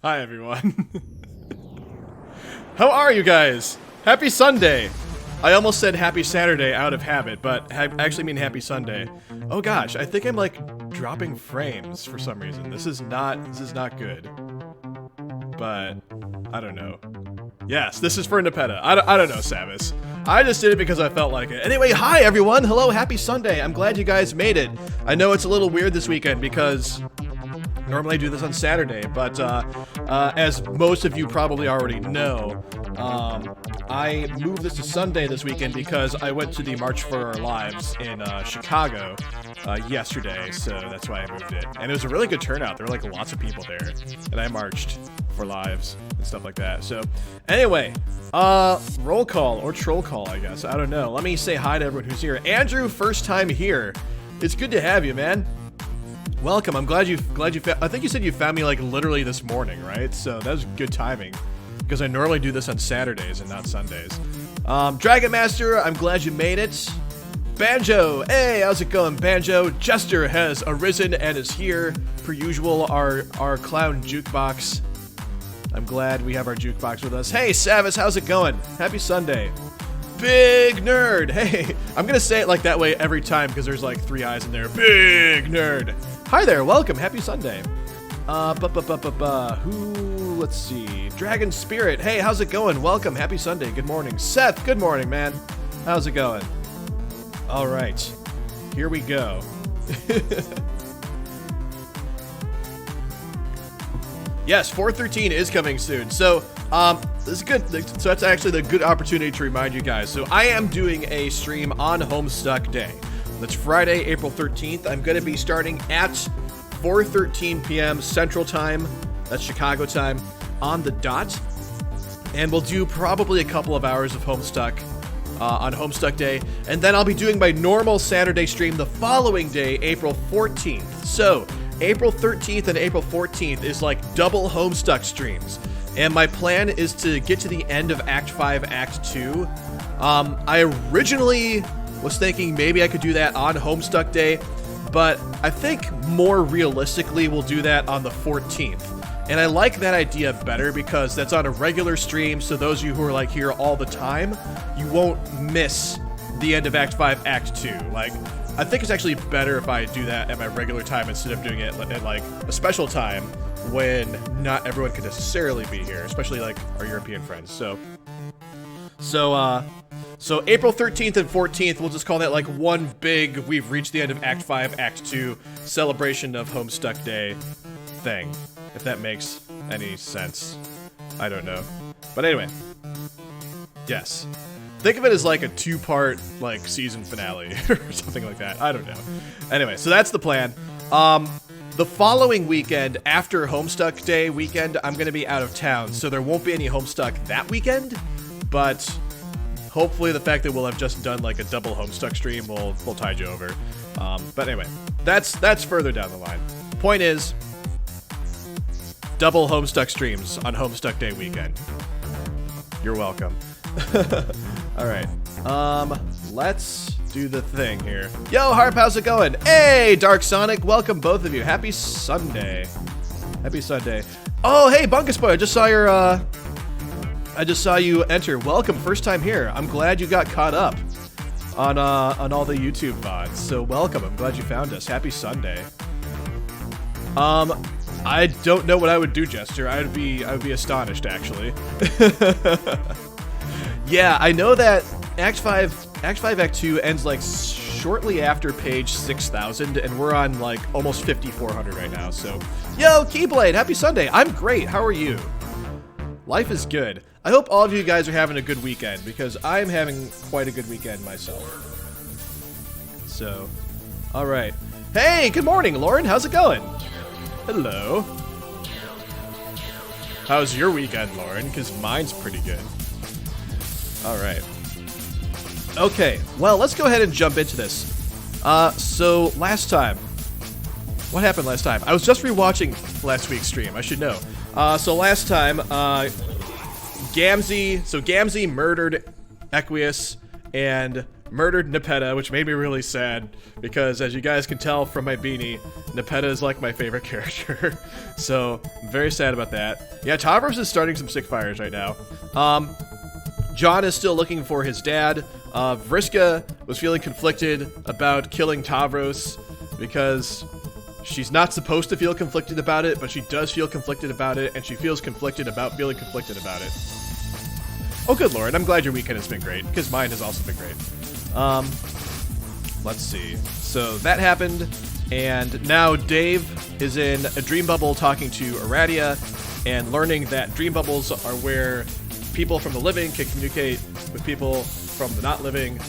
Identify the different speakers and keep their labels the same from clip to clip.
Speaker 1: Hi, everyone. How are you guys? Happy Sunday. I almost said happy Saturday out of habit, but I actually mean happy Sunday. Oh gosh, I think I'm like dropping frames for some reason. This is not good. But I don't know. Yes, this is for Nepeta. I don't know, Samus. I just did it because I felt like it. Anyway, hi everyone. Hello, happy Sunday. I'm glad you guys made it. I know it's a little weird this weekend because normally I do this on Saturday, but as most of you probably already know, I moved this to Sunday this weekend because I went to the March for Our Lives in Chicago yesterday, so that's why I moved it. And it was a really good turnout. There were like lots of people there, and I marched for lives and stuff like that. So anyway, roll call or troll call, I guess. I don't know. Let me say hi to everyone who's here. Andrew, first time here. It's good to have you, man. Welcome. I'm glad you I think you said you found me like literally this morning, right? So that was good timing because I normally do this on Saturdays and not Sundays. Dragon Master, I'm glad you made it. Banjo, hey, how's it going, Banjo? Jester has arisen and is here per usual. Our clown jukebox. I'm glad we have our jukebox with us. Hey, Savis, how's it going? Happy Sunday. Big nerd. Hey, I'm gonna say it like that way every time because there's like 3 eyes in there. Big nerd. Hi there, welcome, happy Sunday. Who, let's see, Dragon Spirit, hey, how's it going? Welcome, happy Sunday, good morning. Seth, good morning, man. How's it going? All right, here we go. Yes, 413 is coming soon. So, this is good. So that's actually the good opportunity to remind you guys. So I am doing a stream on Homestuck Day. That's Friday, April 13th. I'm going to be starting at 4:13 p.m. Central Time. That's Chicago time on the dot. And we'll do probably a couple of hours of Homestuck on Homestuck Day. And then I'll be doing my normal Saturday stream the following day, April 14th. So April 13th and April 14th is like double Homestuck streams. And my plan is to get to the end of Act 5, Act 2. I originally was thinking maybe I could do that on Homestuck Day, but I think more realistically we'll do that on the 14th. And I like that idea better because that's on a regular stream, so those of you who are like here all the time, you won't miss the end of Act 5, Act 2. Like, I think it's actually better if I do that at my regular time instead of doing it at like a special time when not everyone can necessarily be here, especially like our European friends. So April 13th and 14th, we'll just call that like one big, we've reached the end of Act 5, Act 2 celebration of Homestuck Day thing, if that makes any sense. I don't know. But anyway, yes. Think of it as like a 2-part like season finale or something like that. I don't know. Anyway, so that's the plan. The following weekend, after Homestuck Day weekend, I'm going to be out of town, so there won't be any Homestuck that weekend, but hopefully the fact that we'll have just done like a double Homestuck stream will tide you over. But anyway, that's further down the line. Point is, double Homestuck streams on Homestuck Day weekend. You're welcome. All right, let's do the thing here. Yo, Harp, how's it going? Hey, Dark Sonic, welcome both of you. Happy Sunday. Happy Sunday. Oh, hey, Bunkus Boy, I just saw you enter. Welcome, first time here. I'm glad you got caught up on all the YouTube VODs. So welcome. I'm glad you found us. Happy Sunday. I don't know what I would do, Jester. I would be astonished, actually. Yeah, I know that Act 5, Act 2 ends like shortly after page 6,000, and we're on like almost 5,400 right now. So, yo, Keyblade, happy Sunday. I'm great. How are you? Life is good. I hope all of you guys are having a good weekend because I'm having quite a good weekend myself. So, all right. Hey, good morning, Lauren. How's it going? Hello. How's your weekend, Lauren? Because mine's pretty good. All right. Okay, well, let's go ahead and jump into this. So last time, what happened last time? I was just rewatching last week's stream, I should know. So last time, Gamzee murdered Equius and murdered Nepeta, which made me really sad because, as you guys can tell from my beanie, Nepeta is like my favorite character. So I'm very sad about that. Yeah, Tavros is starting some sick fires right now. John is still looking for his dad. Vriska was feeling conflicted about killing Tavros because she's not supposed to feel conflicted about it, but she does feel conflicted about it, and she feels conflicted about feeling conflicted about it. Oh, good lord, I'm glad your weekend has been great, because mine has also been great. Let's see. So that happened, and now Dave is in a dream bubble talking to Aradia, and learning that dream bubbles are where people from the living can communicate with people from the not living.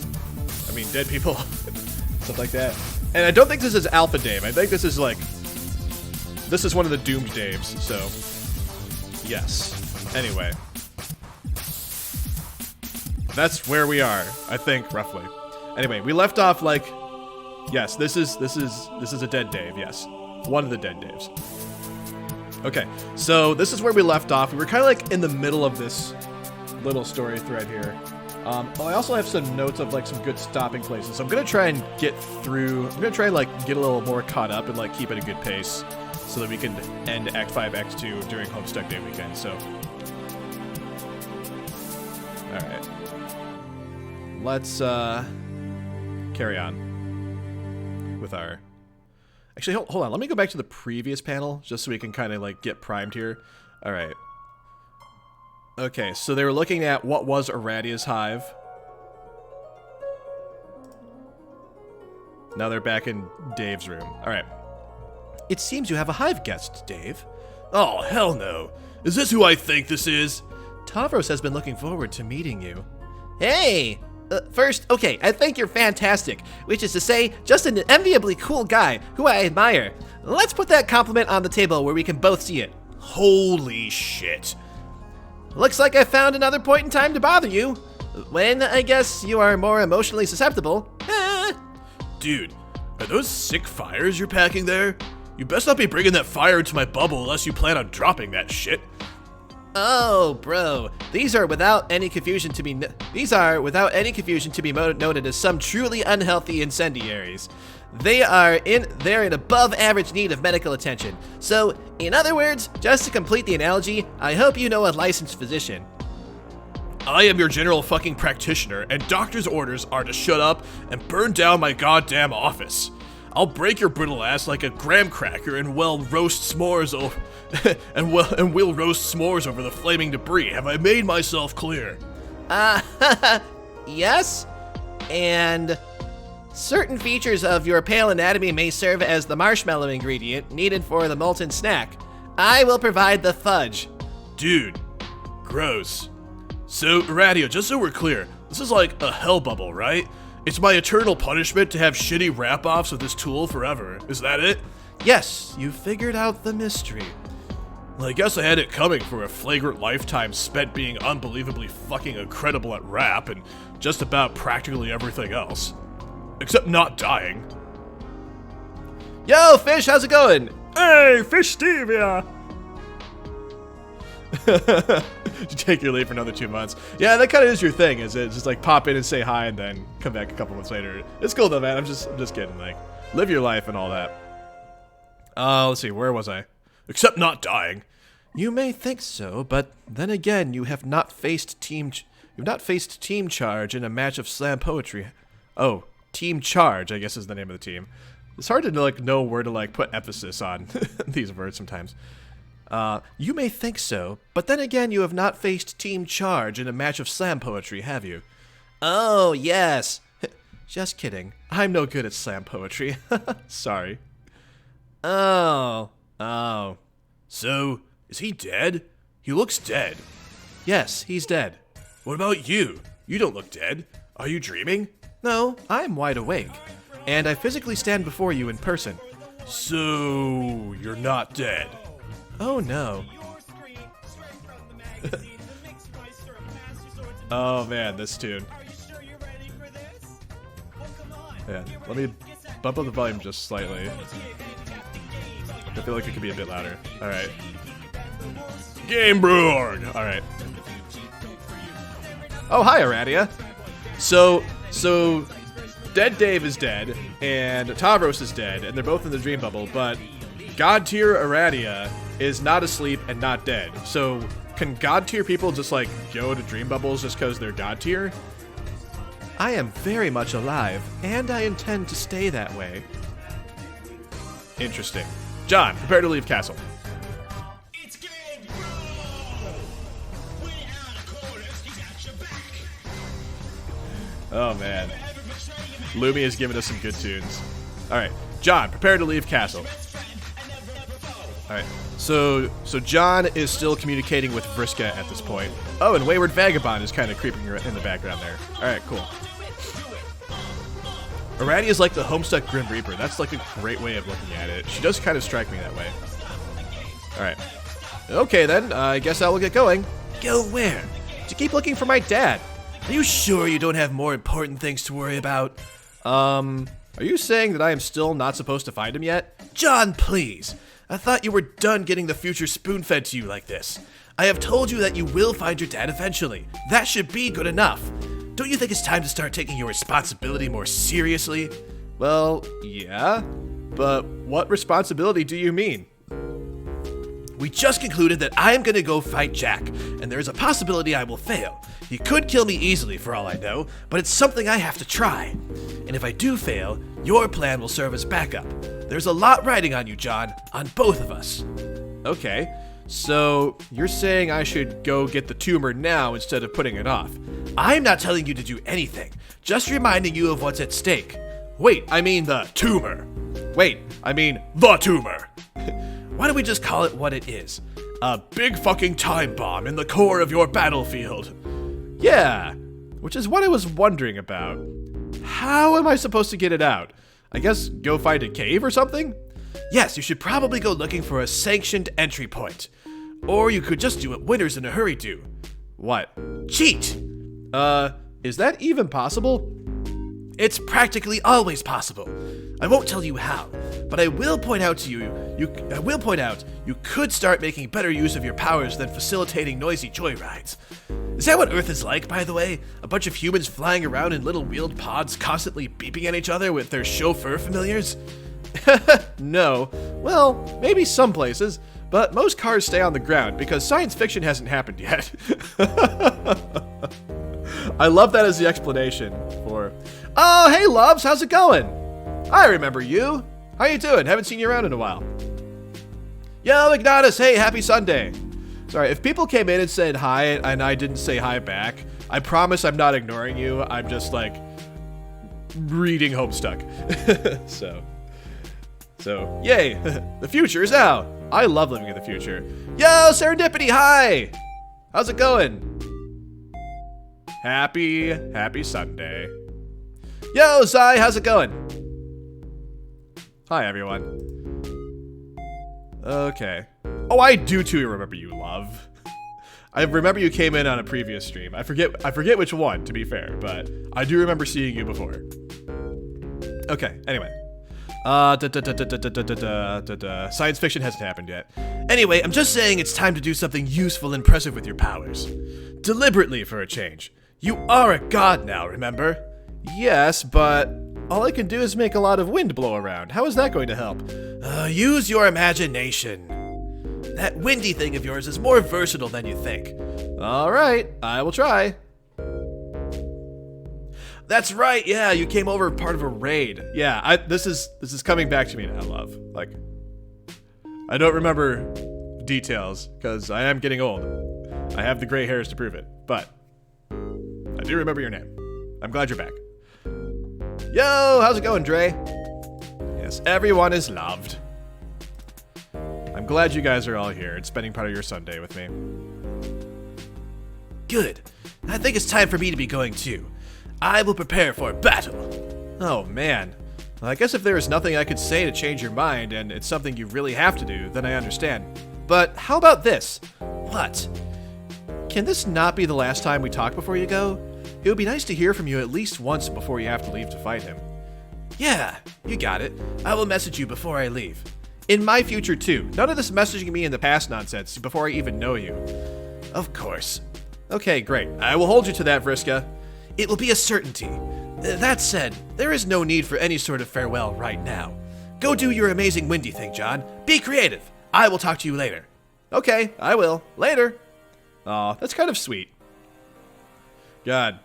Speaker 1: I mean, dead people. Stuff like that. And I don't think this is Alpha Dave. I think this is like... This is one of the doomed Daves, so... Yes. Anyway. That's where we are, I think, roughly. Anyway, we left off like... Yes, this is a dead Dave, yes. One of the dead Daves. Okay, so this is where we left off. We were kind of like in the middle of this little story thread here. I also have some notes of like some good stopping places. So I'm gonna try and get through. I'm gonna try and like get a little more caught up and like keep at a good pace, so that we can end Act 5, Act 2 during Homestuck Day weekend. So, all right, let's carry on with our. Actually, hold on. Let me go back to the previous panel just so we can kind of like get primed here. All right. Okay, so they were looking at what was Aradia's hive. Now they're back in Dave's room. Alright. It seems you have a hive guest, Dave. Oh, hell no. Is this who I think this is? Tavros has been looking forward to meeting you. Hey! First, okay, I think you're fantastic, which is to say, just an enviably cool guy who I admire. Let's put that compliment on the table where we can both see it. Holy shit. Looks like I found another point in time to bother you. When, I guess, you are more emotionally susceptible. Dude, are those sick fires you're packing there? You best not be bringing that fire into my bubble unless you plan on dropping that shit. Oh, bro, these are without any confusion to be noted as some truly unhealthy incendiaries. They're in above average need of medical attention. So, in other words, just to complete the analogy, I hope you know a licensed physician. I am your general fucking practitioner, and doctor's orders are to shut up and burn down my goddamn office. I'll break your brittle ass like a graham cracker and we'll roast s'mores over the flaming debris. Have I made myself clear? Yes? And certain features of your pale anatomy may serve as the marshmallow ingredient needed for the molten snack. I will provide the fudge. Dude, gross. So, Aradia, just so we're clear, this is like a hell bubble, right? It's my eternal punishment to have shitty rap-offs of this tool forever. Is that it? Yes, you figured out the mystery. Well, I guess I had it coming for a flagrant lifetime spent being unbelievably fucking incredible at rap and just about practically everything else. Except not dying. Yo, Fish, how's it going? Hey, Fish Stevia! You take your leave for another 2 months. Yeah, that kind of is your thing, is it? Just like pop in and say hi and then come back a couple months later. It's cool though, man. I'm just kidding. Like, live your life and all that. Let's see, where was I? Except not dying. You may think so, but then again, you have not faced team charge in a match of slam poetry. Oh, team charge, I guess is the name of the team. It's hard to like know where to like put emphasis on these words sometimes. You may think so, but then again, you have not faced Team Charge in a match of slam poetry, have you? Oh, yes. Just kidding. I'm no good at slam poetry. Sorry. Oh. So, is he dead? He looks dead. Yes, he's dead. What about you? You don't look dead. Are you dreaming? No, I'm wide awake. And I physically stand before you in person. So, you're not dead. Oh no. Oh man, this tune. Yeah, let me bump up the volume just slightly. I feel like it could be a bit louder. Alright. Game Breward! Alright. Oh, hi, Aradia. So So, Dead Dave is dead, and Tavros is dead, and they're both in the dream bubble, but God tier Aradia is not asleep and not dead. So, can God tier people just, like, go to dream bubbles just because they're God tier? I am very much alive, and I intend to stay that way. Interesting. John, prepare to leave castle.
Speaker 2: It's game, bro! Way out of quarters, he's got your back.
Speaker 1: Oh, man. Lumi has given us some good tunes. Alright, John, prepare to leave castle. Alright, so John is still communicating with Vriska at this point. Oh, and Wayward Vagabond is kind of creeping in the background there. Alright, cool. Aradia is like the Homestuck Grim Reaper. That's like a great way of looking at it. She does kind of strike me that way. Alright. Okay then, I guess I will get going. Go where? To keep looking for my dad. Are you sure you don't have more important things to worry about? Are you saying that I am still not supposed to find him yet? John, please. I thought you were done getting the future spoon-fed to you like this. I have told you that you will find your dad eventually. That should be good enough. Don't you think it's time to start taking your responsibility more seriously? Well, yeah. But what responsibility do you mean? We just concluded that I am gonna go fight Jack, and there is a possibility I will fail. He could kill me easily for all I know, but it's something I have to try. And if I do fail, your plan will serve as backup. There's a lot riding on you, John, on both of us. Okay, so you're saying I should go get the tumor now instead of putting it off. I'm not telling you to do anything, just reminding you of what's at stake. Wait, I mean the tumor. Wait, I mean the tumor. Why don't we just call it what it is? A big fucking time bomb in the core of your battlefield. Yeah, which is what I was wondering about. How am I supposed to get it out? I guess go find a cave or something? Yes, you should probably go looking for a sanctioned entry point. Or you could just do what winners in a hurry do. What? Cheat! Is that even possible? It's practically always possible. I won't tell you how, but I will point out you could start making better use of your powers than facilitating noisy joyrides. Is that what Earth is like, by the way? A bunch of humans flying around in little wheeled pods constantly beeping at each other with their chauffeur familiars? No. Well, maybe some places, but most cars stay on the ground because science fiction hasn't happened yet. I love that as the explanation for... Oh, hey, loves, how's it going? I remember you. How you doing? Haven't seen you around in a while. Yo, Ignatus, hey, happy Sunday. Sorry, if people came in and said hi and I didn't say hi back, I promise I'm not ignoring you. I'm just, like, reading Homestuck. So, yay, the future is out. I love living in the future. Yo, Serendipity, hi. How's it going? Happy Sunday. Yo, Zai, how's it going? Hi, everyone. Okay. Oh, I do too remember you, love. I remember you came in on a previous stream. I forget which one, to be fair, but I do remember seeing you before. Okay, anyway. Science fiction hasn't happened yet. Anyway, I'm just saying it's time to do something useful and impressive with your powers. Deliberately, for a change. You are a god now, remember? Yes, but all I can do is make a lot of wind blow around. How is that going to help? Use your imagination. That windy thing of yours is more versatile than you think. Alright, I will try. That's right, yeah, you came over part of a raid. Yeah, this is coming back to me now, love. Like, I don't remember details, because I am getting old. I have the gray hairs to prove it, but I do remember your name. I'm glad you're back. Yo, how's it going, Dre? Yes, everyone is loved. I'm glad you guys are all here and spending part of your Sunday with me. Good. I think it's time for me to be going too. I will prepare for battle. Oh man. Well, I guess if there is nothing I could say to change your mind and it's something you really have to do, then I understand. But how about this? What? Can this not be the last time we talk before you go? It would be nice to hear from you at least once before you have to leave to fight him. Yeah, you got it. I will message you before I leave. In my future too. None of this messaging me in the past nonsense before I even know you. Of course. Okay, great. I will hold you to that, Vriska. It will be a certainty. That said, there is no need for any sort of farewell right now. Go do your amazing windy thing, John. Be creative. I will talk to you later. Okay, I will. Later. Aw, that's kind of sweet. God.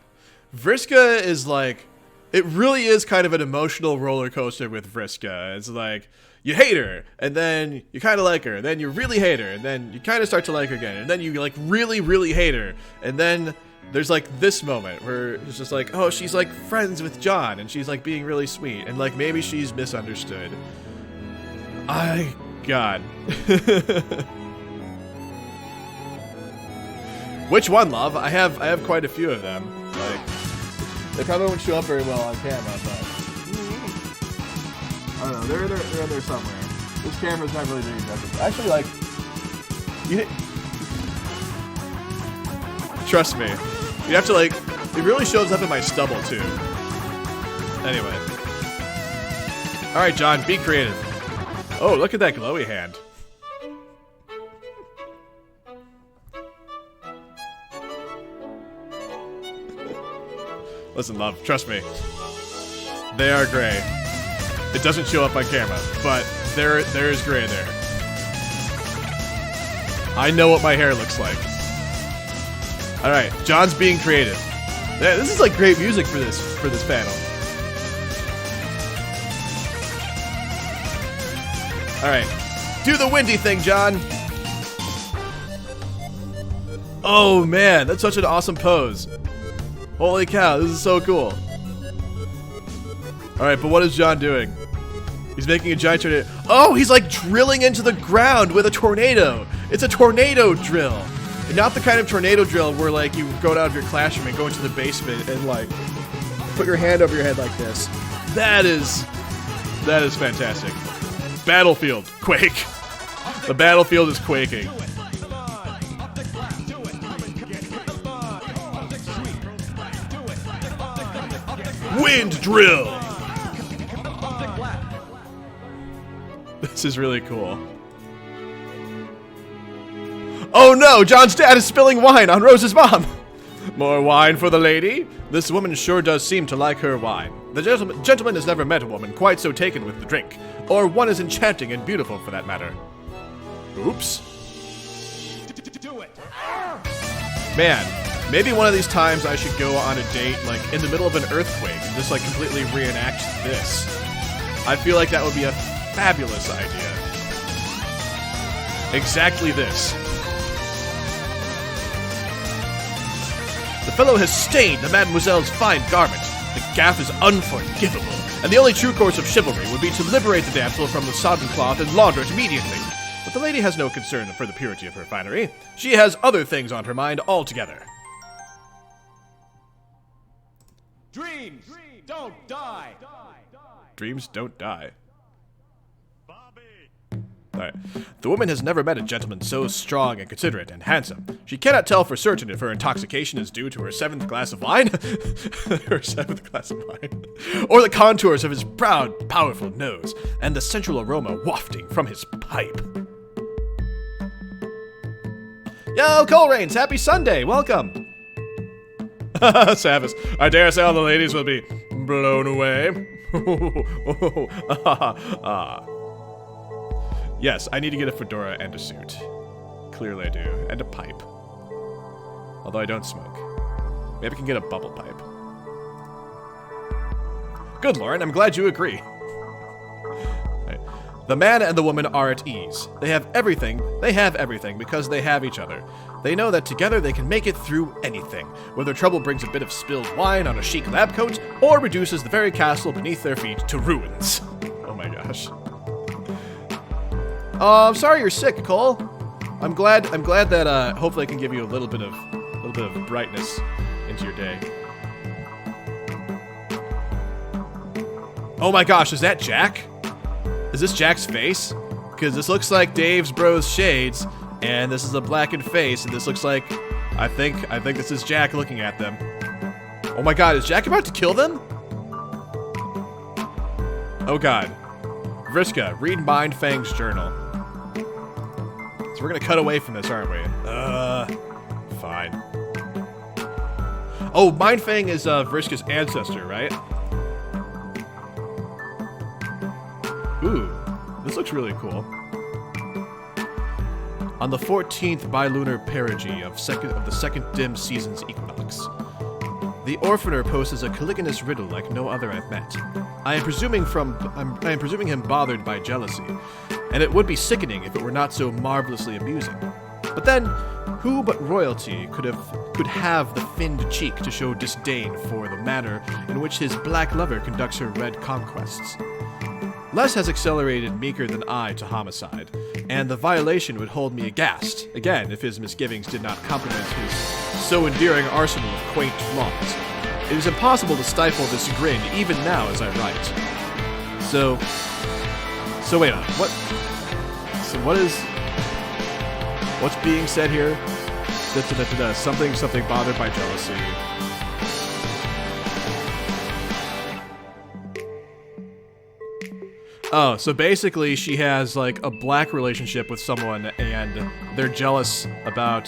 Speaker 1: Vriska is like... It really is kind of an emotional roller coaster with Vriska. It's like, you hate her, and then you kind of like her, and then you really hate her, and then you kind of start to like her again, and then you like really, really hate her, and then there's like this moment where it's just like, oh, she's like friends with John, and she's like being really sweet, and like maybe she's misunderstood. God. Which one, love? I have quite a few of them. Like, they probably won't show up very well on camera, but I don't know. They're there somewhere. This camera's not really doing justice. Actually, like, trust me, you have to like. It really shows up in my stubble too. Anyway, all right, John, be creative. Oh, look at that glowy hand. Listen, love, trust me. They are gray. It doesn't show up on camera, but there is gray there. I know what my hair looks like. All right, John's being creative. Yeah, this is like great music for this panel. All right, do the windy thing, John. Oh man, that's such an awesome pose. Holy cow, this is so cool. Alright, but what is John doing? He's making a giant tornado. Oh, he's like drilling into the ground with a tornado. It's a tornado drill. And not the kind of tornado drill where like you go out of your classroom and go into the basement and like put your hand over your head like this. That is fantastic. Battlefield, quake. The battlefield is quaking. Wind drill! This is really cool. Oh no! John's dad is spilling wine on Rose's mom! More wine for the lady? This woman sure does seem to like her wine. The gentleman has never met a woman quite so taken with the drink. Or one as enchanting and beautiful for that matter. Oops.
Speaker 2: Do it.
Speaker 1: Man. Maybe one of these times I should go on a date, like, in the middle of an earthquake and just, like, completely reenact this. I feel like that would be a fabulous idea. Exactly this. The fellow has stained the mademoiselle's fine garment. The gaffe is unforgivable, and the only true course of chivalry would be to liberate the damsel from the sodden cloth and launder it immediately. But the lady has no concern for the purity of her finery. She has other things on her mind altogether.
Speaker 2: Dreams don't die.
Speaker 1: Dreams don't die. Alright. The woman has never met a gentleman so strong and considerate and handsome. She cannot tell for certain if her intoxication is due to her 7th glass of wine, her 7th glass of wine, or the contours of his proud, powerful nose, and the sensual aroma wafting from his pipe. Yo, Coleraines, happy Sunday, welcome! Savis, I dare say all the ladies will be blown away. Yes, I need to get a fedora and a suit. Clearly I do. And a pipe. Although I don't smoke. Maybe I can get a bubble pipe. Good, Lauren, I'm glad you agree. Right. The man and the woman are at ease. They have everything because they have each other. They know that together they can make it through anything, whether trouble brings a bit of spilled wine on a chic lab coat, or reduces the very castle beneath their feet to ruins. Oh my gosh. I'm sorry you're sick, Cole. I'm glad that hopefully I can give you a little bit of brightness into your day. Oh my gosh, is that Jack? Is this Jack's face? Because this looks like Dave's bro's shades, and this is a blackened face, and this looks like I think this is Jack looking at them. Oh my god, is Jack about to kill them? Oh god. Vriska, read Mindfang's journal. So we're gonna cut away from this, aren't we? Fine. Oh, Mindfang is Vriska's ancestor, right? Ooh, this looks really cool. On the 14th bilunar perigee of the second dim season's equinox, the Orphaner poses a caliginous riddle like no other I've met. I am presuming him bothered by jealousy, and it would be sickening if it were not so marvelously amusing. But then, who but royalty could have the finned cheek to show disdain for the manner in which his black lover conducts her red conquests? Les has accelerated meeker than I to homicide, and the violation would hold me aghast, again, if his misgivings did not complement his so endearing arsenal of quaint flaws. It is impossible to stifle this grin even now as I write. So wait on, what's being said here? Something bothered by jealousy. Oh, so basically she has, like, a black relationship with someone, and they're jealous about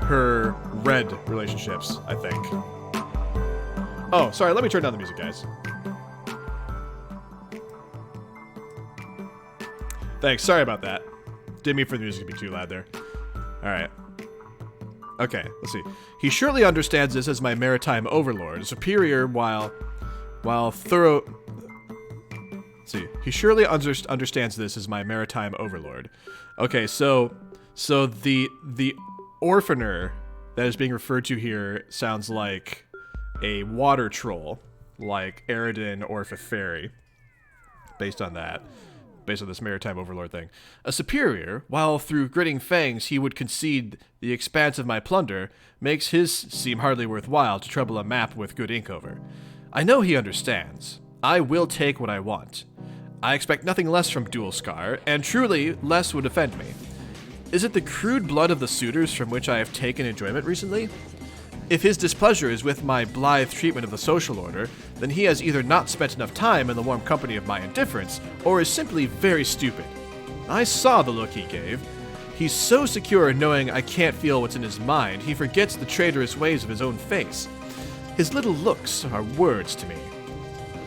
Speaker 1: her red relationships, I think. Oh, sorry, let me turn down the music, guys. Thanks, sorry about that. Didn't mean for the music to be too loud there. Alright. Okay, let's see. He surely understands this as my maritime overlord, superior while thorough... See, he surely understands this as my maritime overlord. Okay, so the Orphaner that is being referred to here sounds like a water troll, like Eridan or Fairy, based on this maritime overlord thing. A superior, while through gritting fangs he would concede the expanse of my plunder, makes his seem hardly worthwhile to trouble a map with good ink over. I know he understands. I will take what I want. I expect nothing less from Dual Scar, and truly, less would offend me. Is it the crude blood of the suitors from which I have taken enjoyment recently? If his displeasure is with my blithe treatment of the social order, then he has either not spent enough time in the warm company of my indifference, or is simply very stupid. I saw the look he gave. He's so secure in knowing I can't feel what's in his mind, he forgets the traitorous ways of his own face. His little looks are words to me.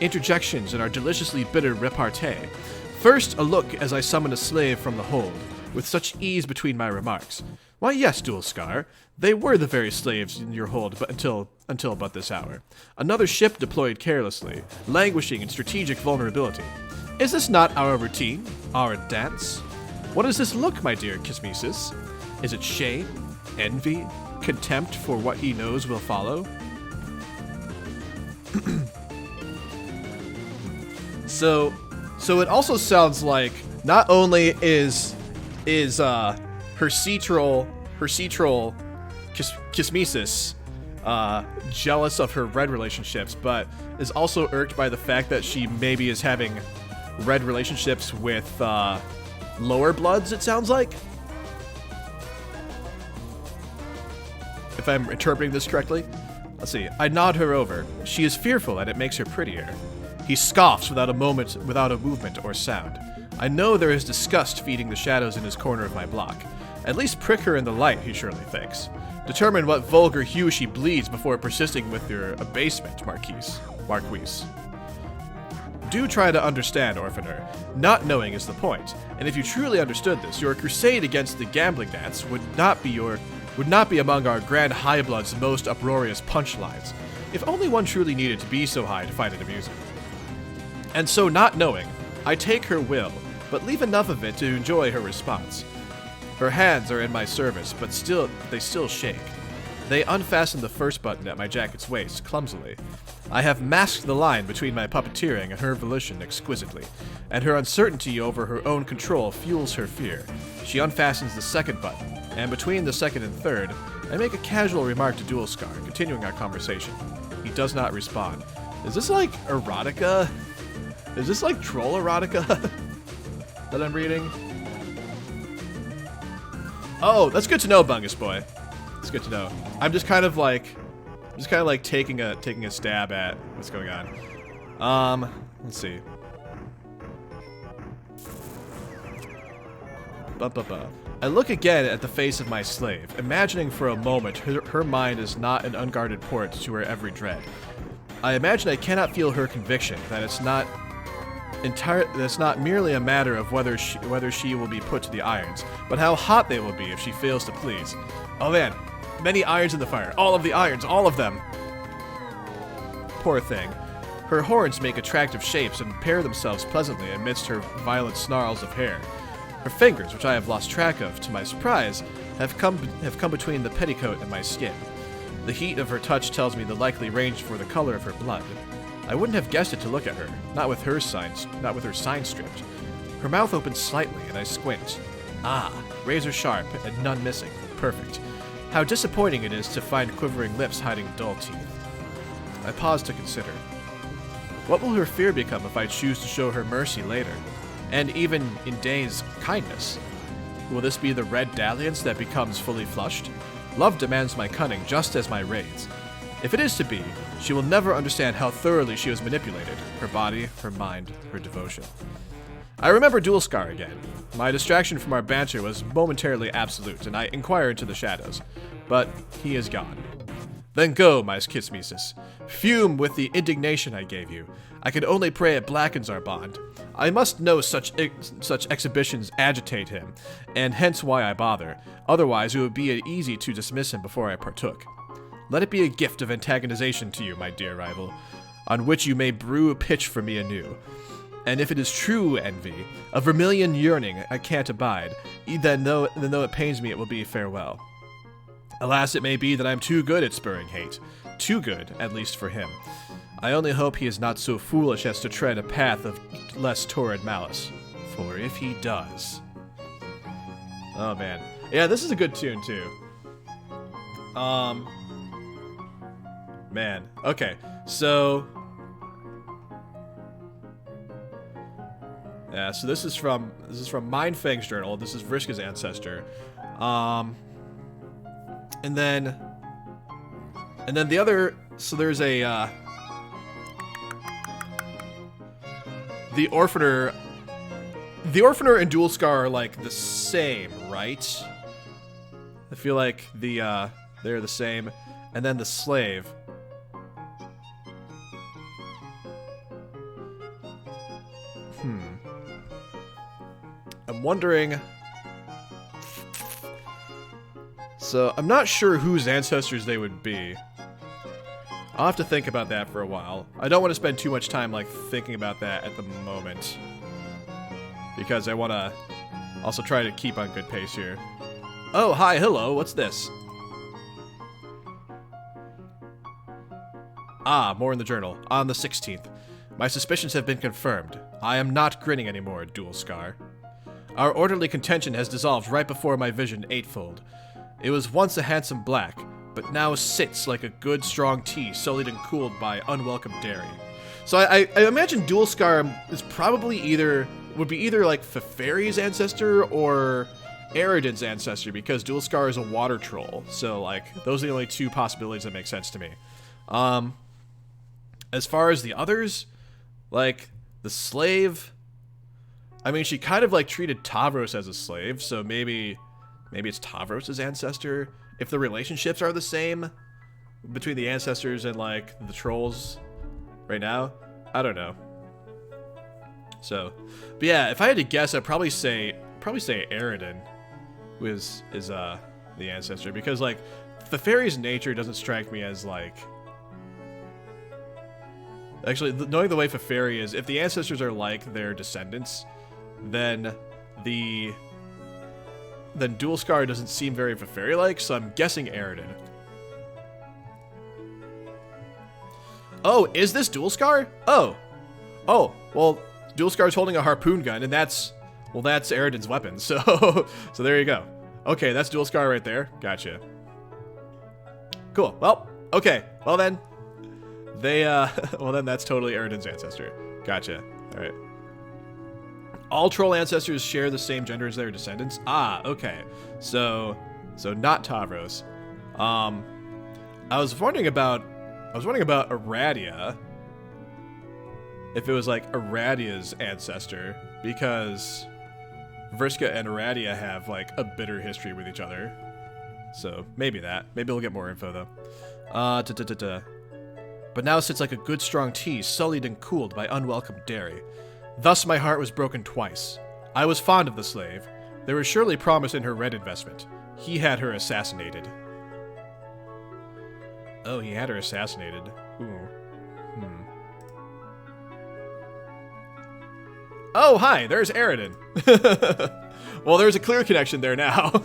Speaker 1: Interjections in our deliciously bitter repartee. First, a look as I summon a slave from the hold, with such ease between my remarks. Why, yes, Dual Scar, they were the very slaves in your hold but until but this hour. Another ship deployed carelessly, languishing in strategic vulnerability. Is this not our routine, our dance? What is this look, my dear Kismesis? Is it shame, envy, contempt for what he knows will follow? So it also sounds like not only is her sea troll Kismesis jealous of her red relationships, but is also irked by the fact that she maybe is having red relationships with lower bloods, it sounds like. If I'm interpreting this correctly. Let's see. I nod her over. She is fearful, and it makes her prettier. He scoffs without a movement or sound. I know there is disgust feeding the shadows in his corner of my block. At least prick her in the light, he surely thinks. Determine what vulgar hue she bleeds before persisting with your abasement, Marquise. Do try to understand, Orphaner. Not knowing is the point, and if you truly understood this, your crusade against the gambling dance would not be among our grand high-blood's most uproarious punchlines. If only one truly needed to be so high to find it amusing. And so, not knowing, I take her will, but leave enough of it to enjoy her response. Her hands are in my service, but they still shake. They unfasten the first button at my jacket's waist, clumsily. I have masked the line between my puppeteering and her volition exquisitely, and her uncertainty over her own control fuels her fear. She unfastens the second button, and between the second and third, I make a casual remark to Dual Scar, continuing our conversation. He does not respond. Is this like erotica? Is this like troll erotica that I'm reading? Oh, that's good to know, Bungus Boy. It's good to know. I'm just kind of like taking a stab at what's going on. Let's see. I look again at the face of my slave, imagining for a moment her mind is not an unguarded port to her every dread. I imagine I cannot feel her conviction that it's not merely a matter of whether she will be put to the irons, but how hot they will be if she fails to please. Oh man, many irons in the fire. All of the irons, all of them. Poor thing. Her horns make attractive shapes and pair themselves pleasantly amidst her violent snarls of hair. Her fingers, which I have lost track of, to my surprise, have come between the petticoat and my skin. The heat of her touch tells me the likely range for the color of her blood. I wouldn't have guessed it to look at her, not with her sign stripped. Her mouth opens slightly, and I squint. Ah, razor sharp and none missing. Perfect. How disappointing it is to find quivering lips hiding dull teeth. I pause to consider. What will her fear become if I choose to show her mercy later? And even in days, kindness? Will this be the red dalliance that becomes fully flushed? Love demands my cunning just as my raids. If it is to be, she will never understand how thoroughly she was manipulated. Her body, her mind, her devotion. I remember Dual Scar again. My distraction from our banter was momentarily absolute, and I inquire into the shadows. But he is gone. Then go, my Kitsmesis. Fume with the indignation I gave you. I can only pray it blackens our bond. I must know such exhibitions agitate him, and hence why I bother. Otherwise, it would be easy to dismiss him before I partook. Let it be a gift of antagonization to you, my dear rival, on which you may brew a pitch for me anew. And if it is true envy, a vermilion yearning I can't abide, then though it pains me, it will be farewell. Alas, it may be that I am too good at spurring hate. Too good, at least for him. I only hope he is not so foolish as to tread a path of less torrid malice. For if he does... Oh, man. Yeah, this is a good tune, too. Man. Okay, so... Yeah, so this is from Mindfang's journal. This is Vriska's ancestor. And then the other, so there's a, the Orphaner and Dual Scar are like the same, right? I feel like they're the same. And then the slave. I'm wondering... So, I'm not sure whose ancestors they would be. I'll have to think about that for a while. I don't want to spend too much time, like, thinking about that at the moment. Because I want to also try to keep on good pace here. Oh, hi, hello, what's this? Ah, more in the journal. On the 16th. My suspicions have been confirmed. I am not grinning anymore, Dual Scar. Our orderly contention has dissolved right before my vision eightfold. It was once a handsome black, but now sits like a good strong tea sullied and cooled by unwelcome dairy. So I imagine Dual Scar is probably would be either like Feferi's ancestor or Eridan's ancestor, because Dual Scar is a water troll. So like those are the only two possibilities that make sense to me. As far as the others, like the slave, I mean, she kind of like treated Tavros as a slave, so maybe it's Tavros' ancestor. If the relationships are the same between the ancestors and like the trolls right now, I don't know. So, but yeah, if I had to guess, I'd probably say Eridan is the ancestor, because like the fairy's nature doesn't strike me as like. Actually, knowing the way Feferi is, if the ancestors are like their descendants, then Dual Scar doesn't seem very Feferi-like, so I'm guessing Eridan. Oh, is this Dual Scar? Oh, well, Dual Scar's holding a harpoon gun, and that's Eridan's weapon, so there you go. Okay, that's Dual Scar right there. Gotcha. Cool, well, okay, well then, that's totally Eridan's ancestor. Gotcha, alright. All troll ancestors share the same gender as their descendants? Ah, okay. So not Tavros. I was wondering about Aradia. If it was like Aradia's ancestor, because Vriska and Aradia have, like, a bitter history with each other. So, maybe that. Maybe we'll get more info, though. But now sits like a good strong tea, sullied and cooled by unwelcome dairy. Thus my heart was broken twice. I was fond of the slave. There was surely promise in her red investment. He had her assassinated. Oh, he had her assassinated. Ooh. Oh, hi, there's Eridan. Well, there's a clear connection there now.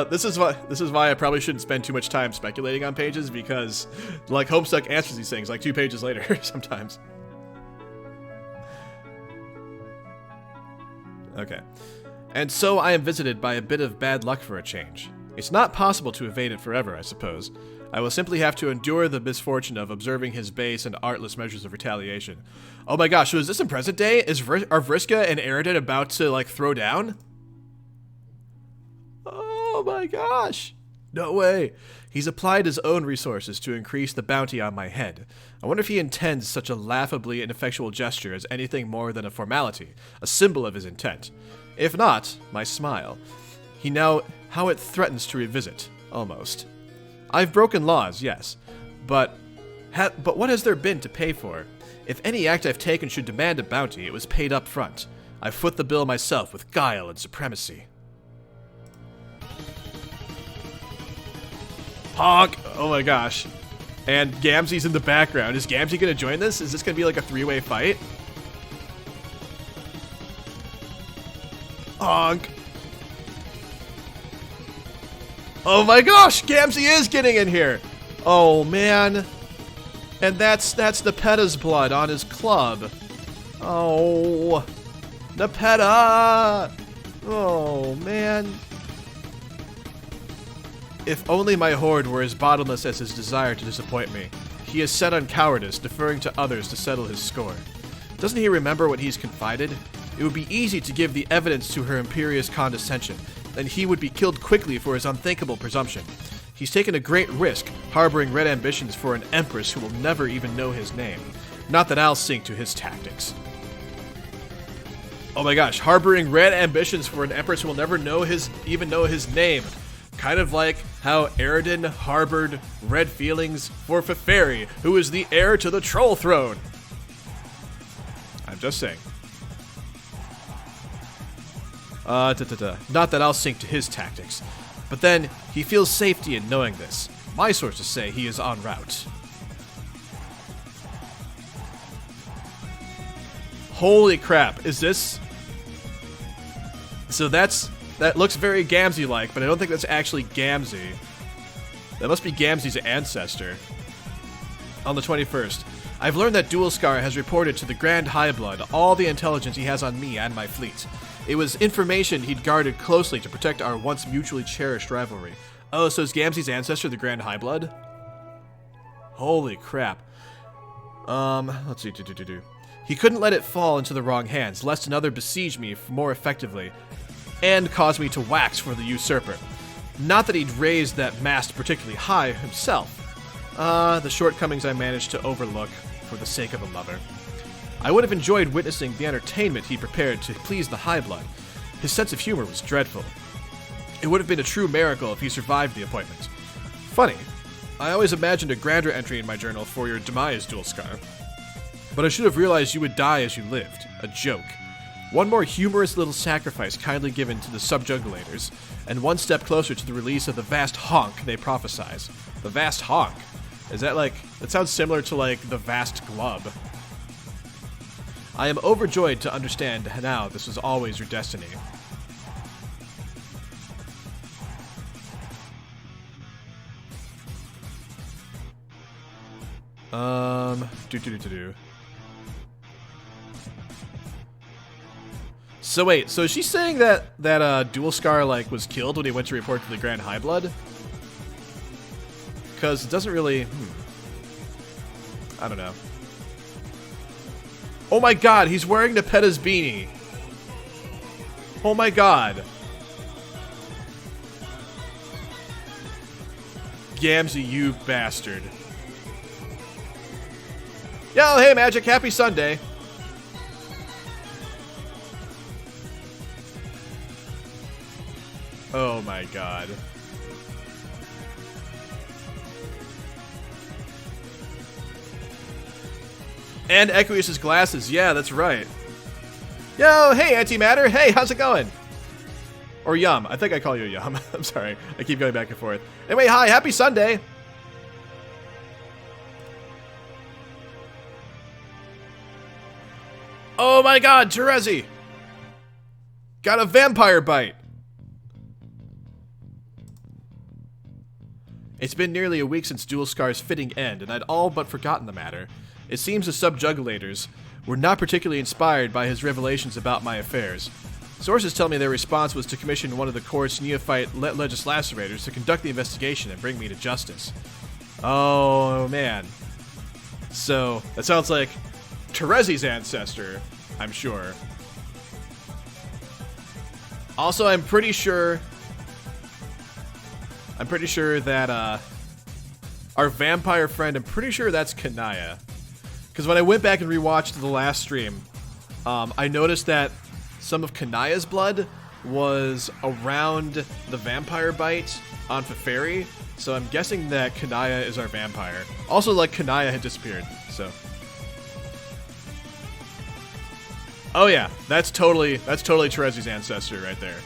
Speaker 1: This is why I probably shouldn't spend too much time speculating on pages, because, like, Homestuck answers these things like 2 pages later sometimes. Okay. And so I am visited by a bit of bad luck for a change. It's not possible to evade it forever, I suppose. I will simply have to endure the misfortune of observing his base and artless measures of retaliation. Oh my gosh, so is this in present day? Are Vriska and Eridan about to, like, throw down? Oh my gosh. No way. He's applied his own resources to increase the bounty on my head. I wonder if he intends such a laughably ineffectual gesture as anything more than a formality, a symbol of his intent. If not, my smile. How it threatens to revisit, almost. I've broken laws, yes, but what has there been to pay for? If any act I've taken should demand a bounty, it was paid up front. I foot the bill myself with guile and supremacy. Honk! Oh my gosh. And Gamzee's in the background. Is Gamzee gonna join this? Is this gonna be like a 3-way fight? Honk! Oh my gosh! Gamzee is getting in here! Oh man. And that's Nepeta's blood on his club. Oh. Nepeta! Oh man. If only my hoard were as bottomless as his desire to disappoint me. He is set on cowardice, deferring to others to settle his score. Doesn't he remember what he's confided? It would be easy to give the evidence to her imperious condescension. Then he would be killed quickly for his unthinkable presumption. He's taken a great risk, harboring red ambitions for an empress who will never even know his name. Not that I'll sink to his tactics. Oh my gosh, harboring red ambitions for an empress who will never even know his name. Kind of like how Eridan harbored red feelings for Feferi, who is the heir to the troll throne. I'm just saying. Not that I'll sink to his tactics. But then, he feels safety in knowing this. My sources say he is en route. Holy crap, is this... So that looks very Gamzee-like, but I don't think that's actually Gamzee. That must be Gamzee's ancestor. On the 21st, I've learned that Dualskar has reported to the Grand High Blood all the intelligence he has on me and my fleet. It was information he'd guarded closely to protect our once mutually cherished rivalry. Oh, so is Gamzee's ancestor the Grand High Blood? Holy crap. Let's see. He couldn't let it fall into the wrong hands, lest another besiege me more effectively and cause me to wax for the usurper. Not that he'd raised that mast particularly high himself. The shortcomings I managed to overlook for the sake of a lover. I would have enjoyed witnessing the entertainment he prepared to please the High Blood. His sense of humor was dreadful. It would have been a true miracle if he survived the appointment. Funny, I always imagined a grander entry in my journal for your demise, Dualskar. But I should have realized you would die as you lived. A joke. One more humorous little sacrifice kindly given to the subjugulators, and one step closer to the release of the vast honk they prophesize. The vast honk? Is that like... That sounds similar to like the vast glub. I am overjoyed to understand now this was always your destiny. So wait, so is she saying that Dualskar like was killed when he went to report to the Grand High Blood? Because it doesn't really... I don't know. Oh my god, he's wearing Nepeta's beanie. Oh my god. Gamzee, you bastard. Yo, hey Magic, happy Sunday. Oh my god. And Equius's glasses. Yeah, that's right. Yo, hey, Antimatter. Hey, how's it going? Or Yum. I think I call you Yum. I'm sorry. I keep going back and forth. Anyway, hi. Happy Sunday. Oh my god, Terezi. Got a vampire bite. It's been nearly a week since Dual Scar's fitting end, and I'd all but forgotten the matter. It seems the subjugulators were not particularly inspired by his revelations about my affairs. Sources tell me their response was to commission one of the court's neophyte legislaturators to conduct the investigation and bring me to justice. Oh, man. So, that sounds like Terezi's ancestor, I'm sure. Also, I'm pretty sure that, our vampire friend, I'm pretty sure that's Kanaya. Because when I went back and rewatched the last stream, I noticed that some of Kanaya's blood was around the vampire bite on Feferi, so I'm guessing that Kanaya is our vampire. Also, like, Kanaya had disappeared, so. Oh yeah, that's totally Terezi's ancestor right there.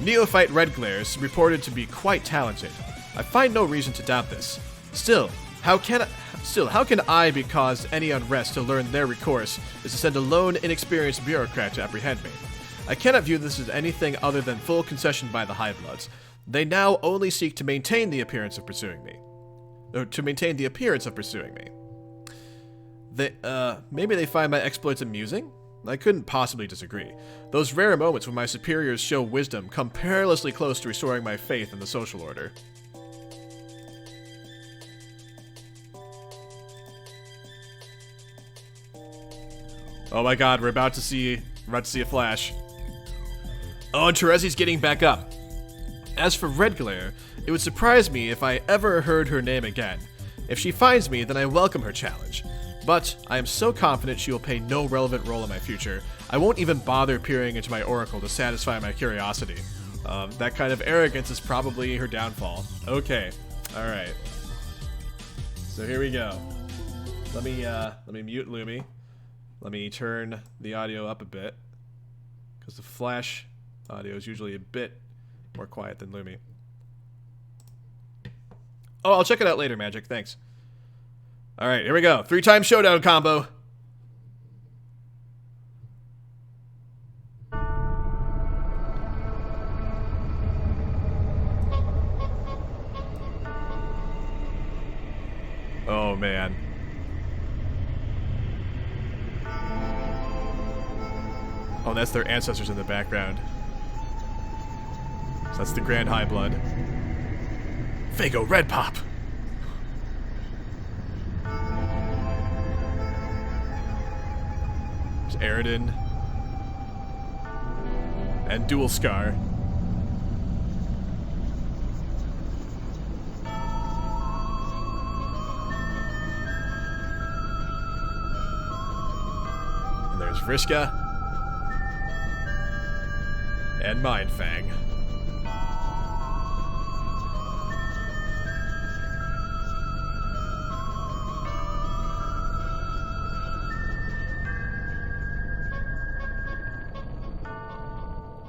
Speaker 1: Neophyte Red Glares reported to be quite talented. I find no reason to doubt this. Still, how can I be caused any unrest to learn their recourse is to send a lone, inexperienced bureaucrat to apprehend me? I cannot view this as anything other than full concession by the Highbloods. They now only seek to maintain the appearance of pursuing me. Maybe they find my exploits amusing? I couldn't possibly disagree. Those rare moments when my superiors show wisdom come perilously close to restoring my faith in the social order. Oh my god, we're about to see a flash. Oh, and Terezi's getting back up. As for Red Glare, it would surprise me if I ever heard her name again. If she finds me, then I welcome her challenge. But I am so confident she will play no relevant role in my future, I won't even bother peering into my oracle to satisfy my curiosity. That kind of arrogance is probably her downfall. Okay, alright. So here we go. Let me mute Lumi. Let me turn the audio up a bit, because the Flash audio is usually a bit more quiet than Lumi. Oh, I'll check it out later, Magic. Thanks. Alright, here we go. 3-time showdown combo. Oh, man. Oh, that's their ancestors in the background. So that's the Grand High Blood. Fago Red Pop! There's Eridan. And Dual Scar. And there's Vriska. And Mindfang.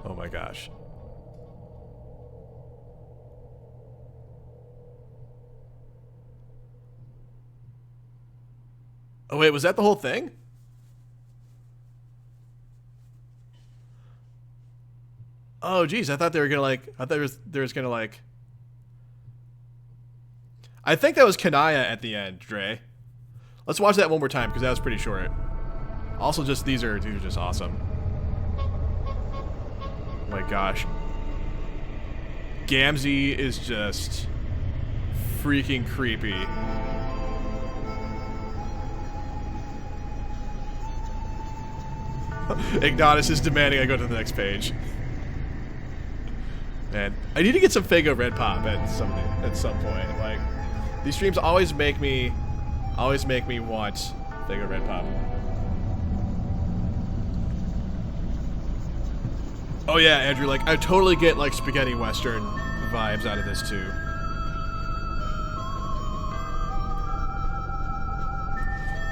Speaker 1: Oh my gosh. Oh wait, was that the whole thing? Oh geez, I thought they were gonna like. I thought there was gonna like. I think that was Kanaya at the end, Dre. Let's watch that one more time because that was pretty short. Also, just these are just awesome. Oh my gosh, Gamzee is just freaking creepy. Ignatus is demanding I go to the next page. Man, I need to get some Fago Red Pop at some point. Like, these streams always make me want Fago Red Pop. Oh yeah, Andrew, like, I totally get, like, spaghetti western vibes out of this, too.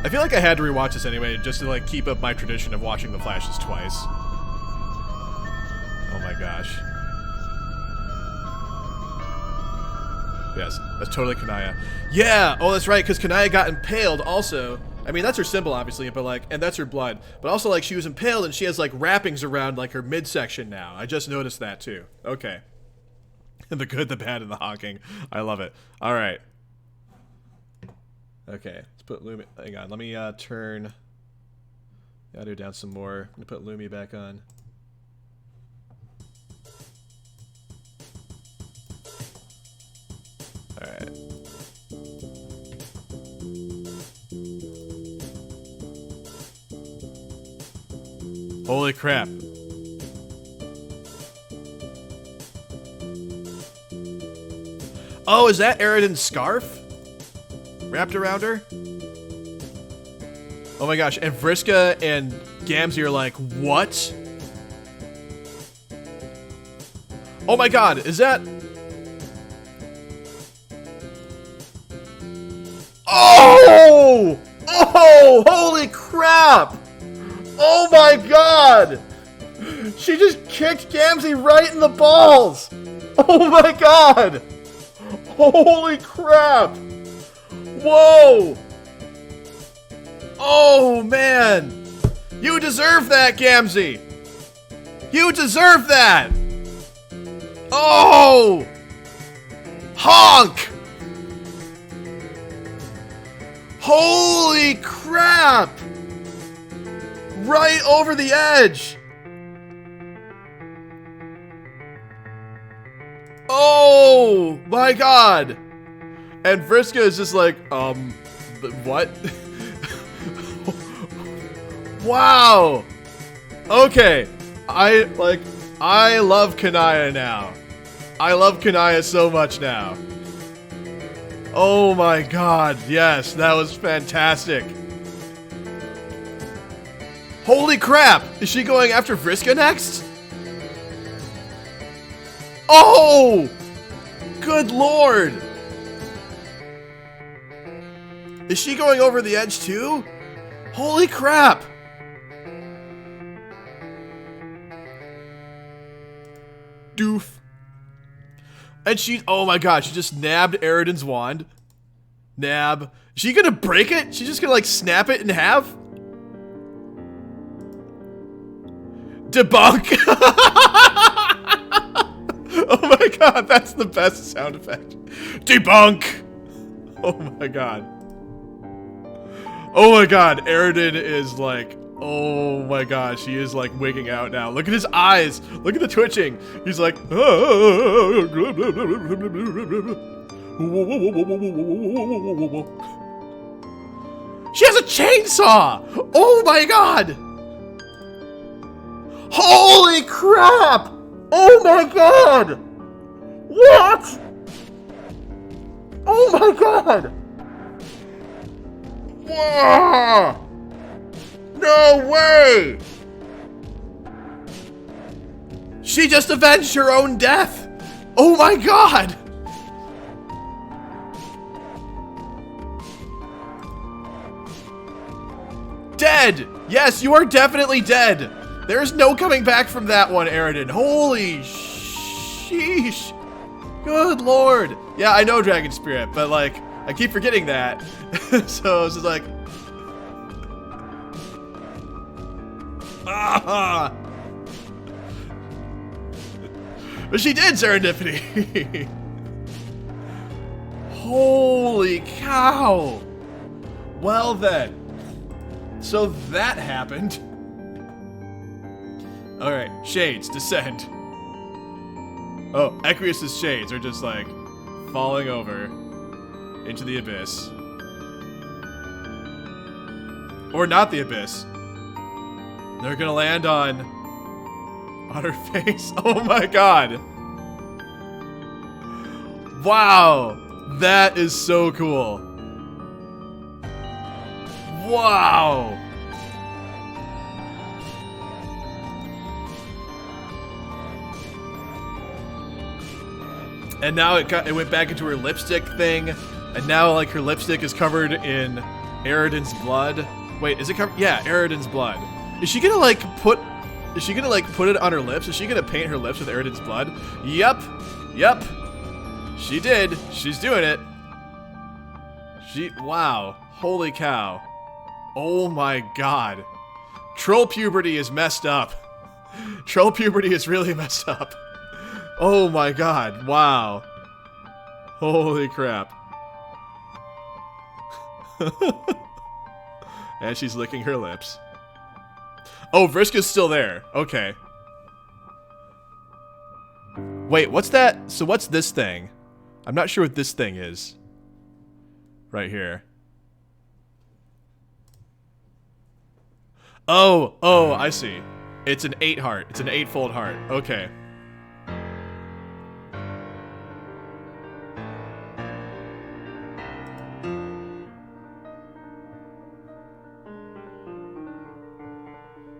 Speaker 1: I feel like I had to rewatch this anyway, just to, like, keep up my tradition of watching The Flashes twice. Oh my gosh. Yes, that's totally Kanaya. Yeah! Oh, that's right, because Kanaya got impaled also. I mean, that's her symbol, obviously, but, like, and that's her blood. But also, like, she was impaled and she has, like, wrappings around, like, her midsection now. I just noticed that, too. Okay. The good, the bad, and the honking. I love it. Alright. Okay, let's put Lumi... Hang on, let me, turn... the audio down some more. I'm gonna put Lumi back on. Alright. Holy crap. Oh, is that Eridan's scarf? Wrapped around her? Oh my gosh, and Vriska and Gamzee are like, what? Oh my god, is that... Oh! Oh! Holy crap! Oh my god! She just kicked Gamzee right in the balls! Oh my god! Holy crap! Whoa! Oh man! You deserve that, Gamzee! You deserve that! Oh! Honk! Holy crap! Right over the edge! Oh my god! And Vriska is just like, what? Wow! Okay, I love Kanaya now. I love Kanaya so much now. Oh my god, yes, that was fantastic. Holy crap! Is she going after Vriska next? Oh! Good lord! Is she going over the edge too? Holy crap! Doof. And she, oh my god, she just nabbed Eridan's wand. Nab. Is she gonna break it? She's just gonna like snap it in half? Debunk! Oh my god, that's the best sound effect. Debunk! Oh my god. Oh my god, Eridan is like, oh my god, she is like wigging out now. Look at his eyes. Look at the twitching. He's like, she has a chainsaw! Oh my god! Holy crap! Oh my god! What? Oh my god! Whoa! No way! She just avenged her own death! Oh my god! Dead! Yes, you are definitely dead! There's no coming back from that one, Eridan. Holy sheesh. Good lord. Yeah, I know Dragon Spirit, but like, I keep forgetting that. So it's just like... Ah! But she did, Serendipity! Holy cow! Well then. So that happened. Alright, shades, descend. Oh, Equius's shades are just like falling over into the abyss. Or not the abyss. They're gonna land on her face. Oh my god. Wow. That is so cool. Wow. And now it went back into her lipstick thing, and now like her lipstick is covered in Eridan's blood. Wait, is it covered? Yeah, Eridan's blood. Is she gonna like put it on her lips? Is she gonna paint her lips with Eridan's blood? Yep. She did. She's doing it. Wow. Holy cow. Oh my god. Troll puberty is messed up. Troll puberty is really messed up. Oh my god. Wow. Holy crap. And she's licking her lips. Oh, Vriska's still there. Okay. Wait, what's that? So what's this thing? I'm not sure what this thing is. Right here. Oh, I see. It's an 8 heart. It's an 8-fold heart. Okay.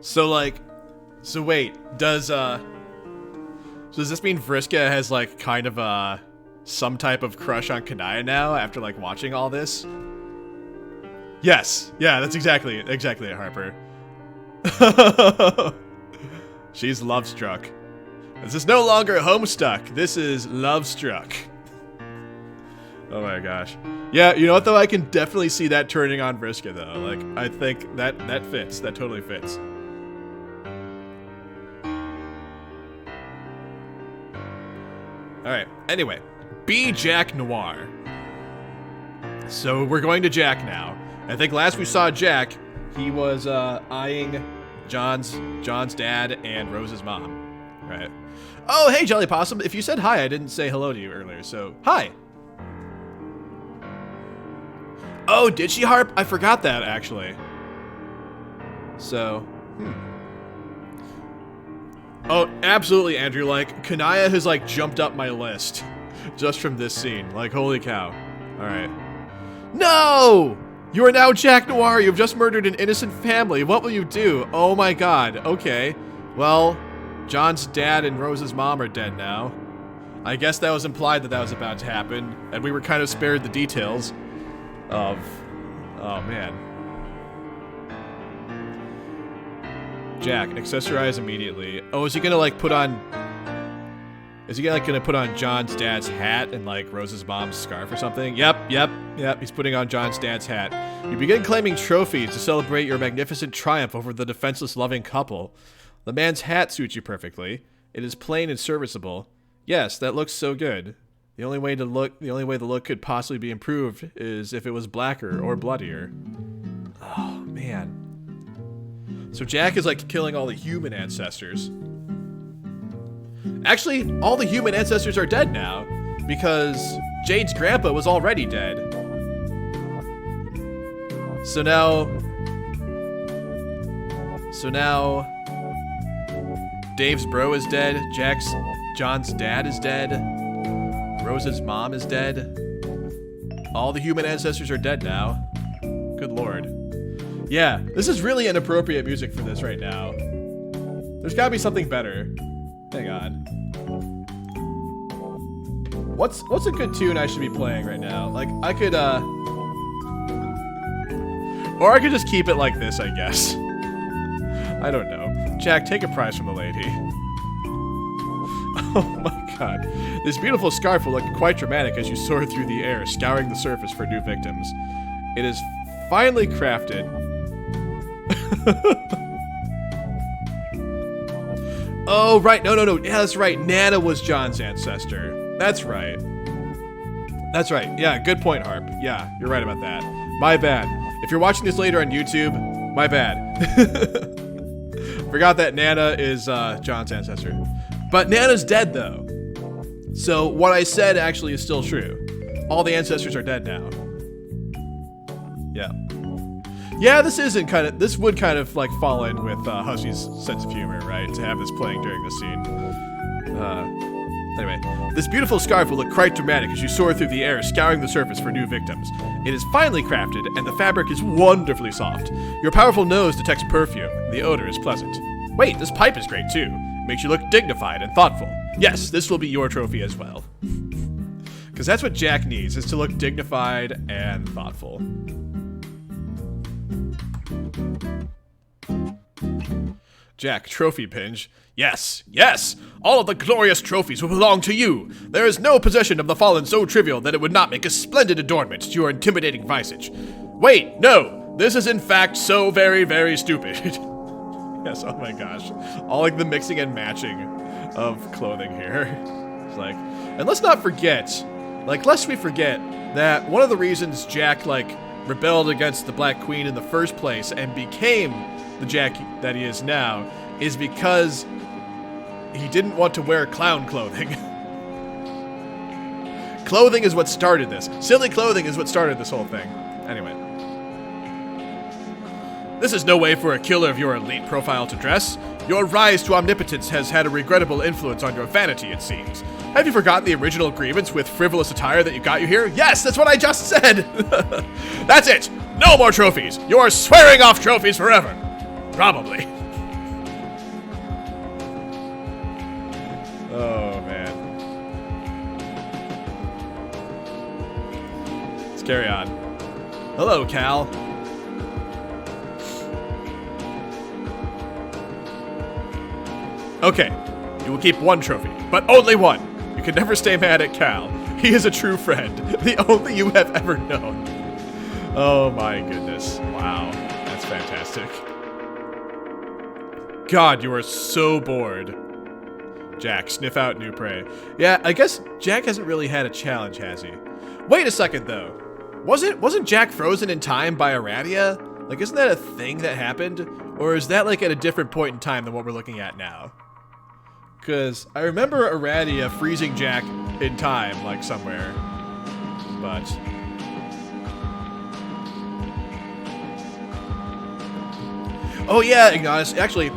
Speaker 1: So wait, does this mean Vriska has like kind of some type of crush on Kanaya now after like watching all this? Yes. Yeah, that's exactly it, Harper. She's love-struck. This is no longer Homestuck. This is love-struck. Oh my gosh. Yeah, you know what though? I can definitely see that turning on Vriska though. Like, I think that fits. That totally fits. Alright, anyway. Be Jack Noir. So we're going to Jack now. I think last we saw Jack, he was eyeing John's dad and Rose's mom. Right. Oh, hey, Jelly Possum. If you said hi, I didn't say hello to you earlier, so hi. Oh, did she harp? I forgot that, actually. So, Oh, absolutely, Andrew. Like, Kanaya has, like, jumped up my list just from this scene. Like, holy cow. All right. No! You are now Jack Noir. You've just murdered an innocent family. What will you do? Oh, my God. Okay. Well, John's dad and Rose's mom are dead now. I guess that was implied that was about to happen, and we were kind of spared the details of... Oh, man. Jack, accessorize immediately. Oh, is he gonna like put on... Is he like gonna put on John's dad's hat and like Rose's mom's scarf or something? Yep. He's putting on John's dad's hat. You begin claiming trophies to celebrate your magnificent triumph over the defenseless loving couple. The man's hat suits you perfectly. It is plain and serviceable. Yes, that looks so good. The only way the look could possibly be improved is if it was blacker or bloodier. Oh man. So Jack is like killing all the human ancestors. Actually, all the human ancestors are dead now because Jade's grandpa was already dead. So now Dave's bro is dead. John's dad is dead. Rose's mom is dead. All the human ancestors are dead now. Good lord. Yeah, this is really inappropriate music for this right now. There's gotta be something better. Hang on. What's a good tune I should be playing right now? Like, I could, or I could just keep it like this, I guess. I don't know. Jack, take a prize from the lady. Oh my god. This beautiful scarf will look quite dramatic as you soar through the air, scouring the surface for new victims. It is finely crafted. Oh, right. No. Yeah, that's right. Nana was John's ancestor. That's right. Yeah, good point, Harp. Yeah, you're right about that. My bad. If you're watching this later on YouTube, my bad. Forgot that Nana is John's ancestor. But Nana's dead, though. So what I said actually is still true. All the ancestors are dead now. Yeah. Yeah, this would kind of like fall in with Hussy's sense of humor, right? To have this playing during this scene. Anyway, this beautiful scarf will look quite dramatic as you soar through the air, scouring the surface for new victims. It is finely crafted, and the fabric is wonderfully soft. Your powerful nose detects perfume. The odor is pleasant. Wait, this pipe is great too. It makes you look dignified and thoughtful. Yes, this will be your trophy as well. Because that's what Jack needs, is to look dignified and thoughtful. Jack, trophy pinch. Yes, yes! All of the glorious trophies will belong to you! There is no possession of the fallen so trivial that it would not make a splendid adornment to your intimidating visage. Wait, no! This is in fact so very, very stupid. Yes, oh my gosh. All like the mixing and matching of clothing here. It's like, and let's not forget, lest we forget that one of the reasons Jack, rebelled against the Black Queen in the first place and became the Jack that he is now is because he didn't want to wear clown clothing. Clothing is what started this. Silly clothing is what started this whole thing. Anyway. This is no way for a killer of your elite profile to dress. Your rise to omnipotence has had a regrettable influence on your vanity, it seems. Have you forgotten the original grievance with frivolous attire that got you here? Yes, that's what I just said! That's it! No more trophies! You are swearing off trophies forever! Probably. Oh, man. Let's carry on. Hello, Cal. Okay, you will keep one trophy, but only one. You can never stay mad at Cal. He is a true friend, the only you have ever known. Oh my goodness. Wow, that's fantastic. God, you are so bored. Jack, sniff out new prey. Yeah, I guess Jack hasn't really had a challenge, has he? Wait a second, though. Wasn't Jack frozen in time by Aradia? Isn't that a thing that happened? Or is that, at a different point in time than what we're looking at now? Because I remember Aradia freezing Jack in time, somewhere. But... oh, yeah, Ignatus, actually...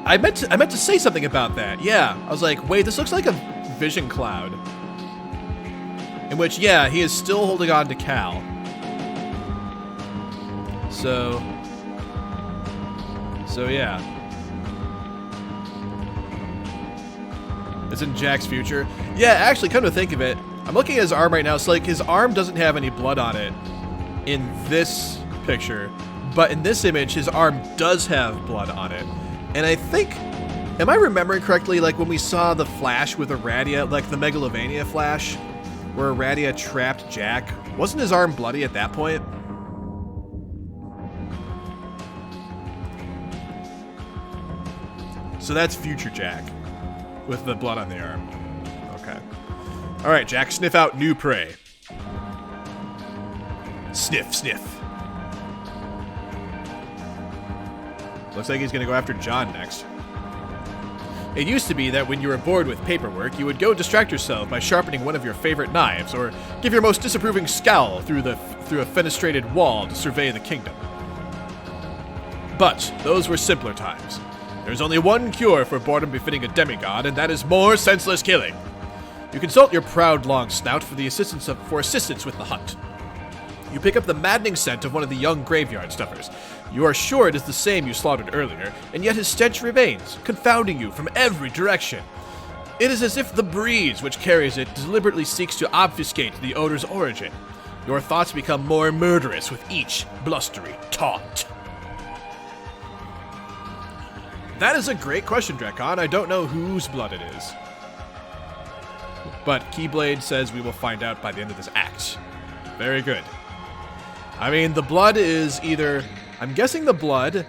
Speaker 1: I meant to say something about that. Yeah, I was like, wait, this looks like a vision cloud. In which, yeah, he is still holding on to Cal. So yeah. It's in Jack's future. Yeah, actually, come to think of it, I'm looking at his arm right now. It's like his arm doesn't have any blood on it in this picture, but in this image, his arm does have blood on it. And I think, am I remembering correctly, when we saw the flash with Aradia, the Megalovania flash, where Aradia trapped Jack, wasn't his arm bloody at that point? So that's future Jack, with the blood on the arm. Okay. Alright, Jack, sniff out new prey. Sniff, sniff. Looks like he's gonna go after John next. It used to be that when you were bored with paperwork, you would go distract yourself by sharpening one of your favorite knives, or give your most disapproving scowl through a fenestrated wall to survey the kingdom. But those were simpler times. There's only one cure for boredom befitting a demigod, and that is more senseless killing. You consult your proud long snout for assistance with the hunt. You pick up the maddening scent of one of the young graveyard stuffers. You are sure it is the same you slaughtered earlier, and yet his stench remains, confounding you from every direction. It is as if the breeze which carries it deliberately seeks to obfuscate the odor's origin. Your thoughts become more murderous with each blustery taunt. That is a great question, Drekon. I don't know whose blood it is. But Keyblade says we will find out by the end of this act. Very good. I mean, the blood is either... I'm guessing the blood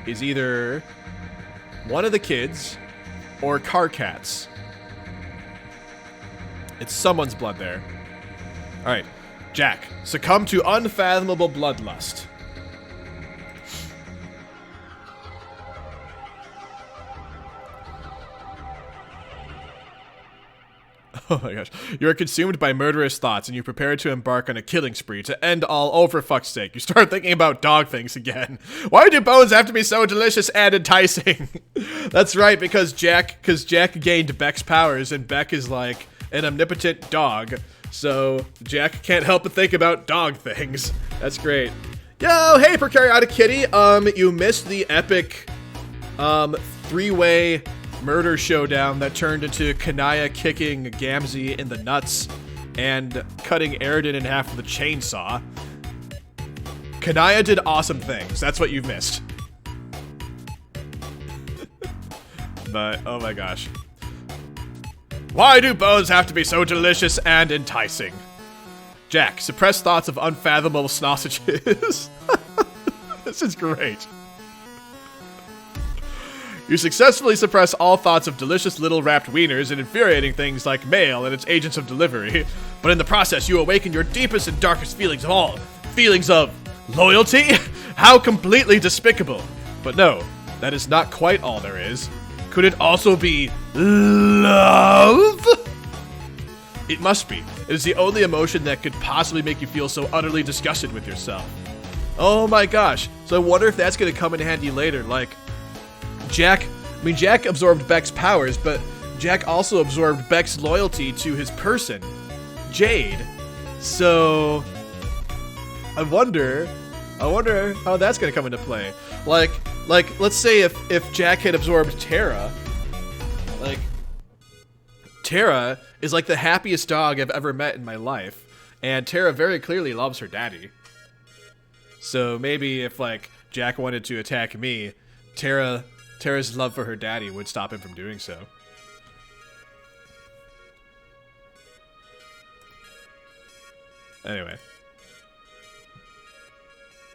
Speaker 1: is either one of the kids or Karkat's. It's someone's blood there. Alright, Jack, succumb to unfathomable bloodlust. Oh my gosh. You are consumed by murderous thoughts and you prepare to embark on a killing spree to end all. Oh, for fuck's sake. You start thinking about dog things again. Why do bones have to be so delicious and enticing? That's right, because Jack gained Beck's powers and Beck is like an omnipotent dog. So Jack can't help but think about dog things. That's great. Yo, hey, Prokaryotic Kitty. You missed the epic, three-way murder showdown that turned into Kanaya kicking Gamzee in the nuts and cutting Eridan in half with a chainsaw. Kanaya did awesome things. That's what you've missed. But, oh my gosh. Why do bones have to be so delicious and enticing? Jack, suppress thoughts of unfathomable sausages. This is great. You successfully suppress all thoughts of delicious little wrapped wieners and infuriating things like mail and its agents of delivery. But in the process, you awaken your deepest and darkest feelings of all. Feelings of loyalty? How completely despicable. But no, that is not quite all there is. Could it also be love? It must be. It is the only emotion that could possibly make you feel so utterly disgusted with yourself. Oh my gosh. So I wonder if that's going to come in handy later. Like, Jack absorbed Beck's powers, but Jack also absorbed Beck's loyalty to his person, Jade. So I wonder how that's going to come into play. Like, let's say if Jack had absorbed Tara, like, Tara is like the happiest dog I've ever met in my life, and Tara very clearly loves her daddy. So maybe if, like, Jack wanted to attack me, Tara's love for her daddy would stop him from doing so. Anyway.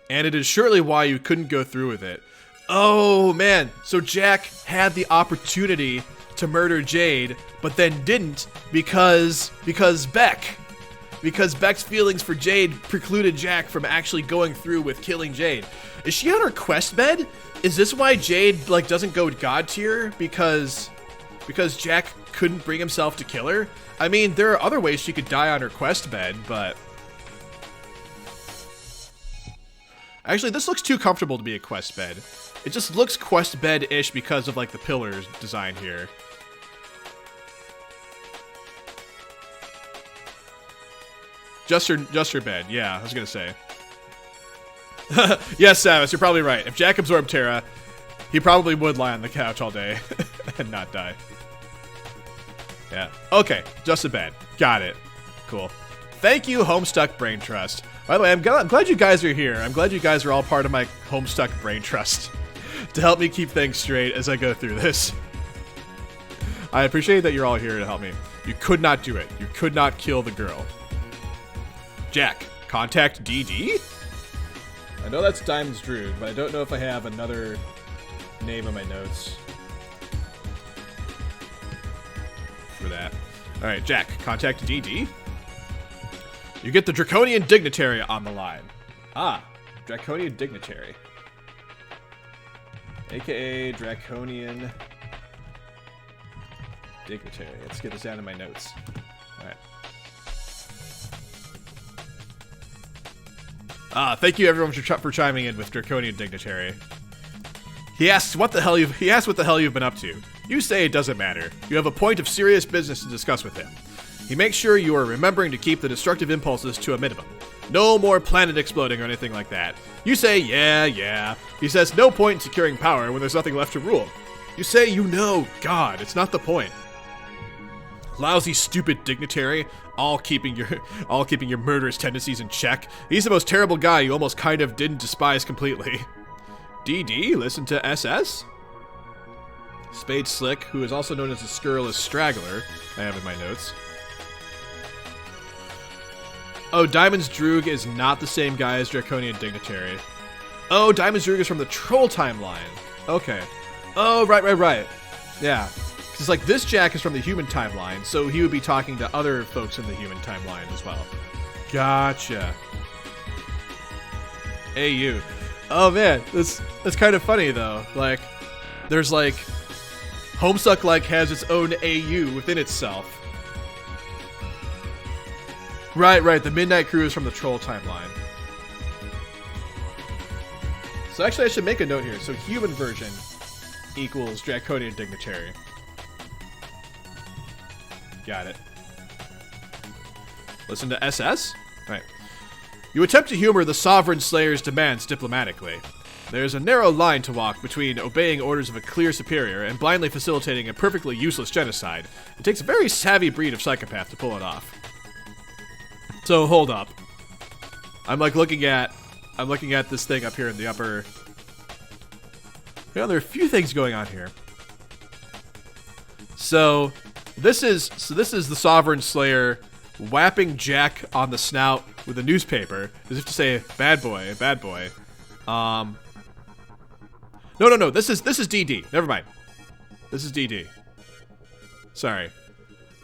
Speaker 1: And it is surely why you couldn't go through with it. Oh, man. So Jack had the opportunity to murder Jade, but then didn't because Beck. Because Beck's feelings for Jade precluded Jack from actually going through with killing Jade. Is she on her quest bed? Is this why Jade, like, doesn't go god tier? Because Jack couldn't bring himself to kill her? I mean, there are other ways she could die on her quest bed, but... Actually, this looks too comfortable to be a quest bed. It just looks quest bed-ish because of, like, the pillars design here. Just her bed. Yeah, I was gonna say. Yes, Samus, you're probably right. If Jack absorbed Tara, he probably would lie on the couch all day and not die. Yeah. Okay, just a bed. Got it. Cool. Thank you, Homestuck Brain Trust. By the way, I'm glad you guys are here. I'm glad you guys are all part of my Homestuck Brain Trust to help me keep things straight as I go through this. I appreciate that you're all here to help me. You could not do it. You could not kill the girl. Jack, contact DD? I know that's Diamond's Droog, but I don't know if I have another name in my notes for that. Alright, Jack, contact DD. You get the Draconian Dignitary on the line. Ah, Draconian Dignitary. AKA Draconian Dignitary. Let's get this down in my notes. Alright. Thank you everyone for chiming in with Draconian Dignitary. He asks what the hell you've been up to. You say it doesn't matter. You have a point of serious business to discuss with him. He makes sure you are remembering to keep the destructive impulses to a minimum. No more planet exploding or anything like that. You say, yeah. He says no point in securing power when there's nothing left to rule. You say you know, God, it's not the point. Lousy, stupid dignitary, all keeping your murderous tendencies in check. He's the most terrible guy you almost kind of didn't despise completely. DD, listen to SS? Spade Slick, who is also known as the Scurrilous Straggler, I have in my notes. Oh, Diamond's Droog is not the same guy as Draconian Dignitary. Oh, Diamond's Droog is from the Troll timeline. Okay. Oh, right. Yeah. Because, like, this Jack is from the human timeline, so he would be talking to other folks in the human timeline as well. Gotcha. AU. Oh, man. That's kind of funny, though. Like, there's, like... Homestuck, like, has its own AU within itself. Right. The Midnight Crew is from the Troll timeline. So actually, I should make a note here. So human version equals Draconian Dignitary. Got it. Listen to SS? Right. You attempt to humor the Sovereign Slayer's demands diplomatically. There's a narrow line to walk between obeying orders of a clear superior and blindly facilitating a perfectly useless genocide. It takes a very savvy breed of psychopath to pull it off. So hold up. I'm looking at this thing up here in the upper. There are a few things going on here. So this is the Sovereign Slayer whapping Jack on the snout with a newspaper, as if to say, "Bad boy, bad boy." No. This is DD. Never mind. This is DD. Sorry,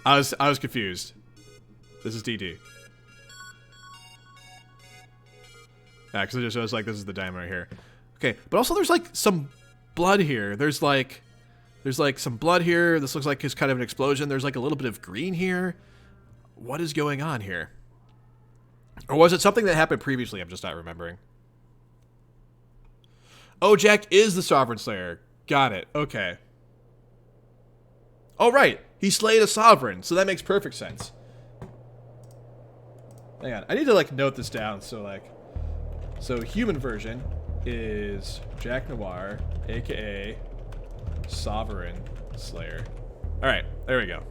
Speaker 1: I was confused. This is DD. Yeah, because it just shows like this is the diamond right here. Okay, but also there's like some blood here. There's like some blood here. This looks like it's kind of an explosion. There's like a little bit of green here. What is going on here? Or was it something that happened previously? I'm just not remembering. Oh, Jack is the Sovereign Slayer. Got it. Okay. Oh, right. He slayed a sovereign, so that makes perfect sense. Hang on. I need to, like, note this down. So human version is Jack Noir, a.k.a. Sovereign Slayer. All right. There we go.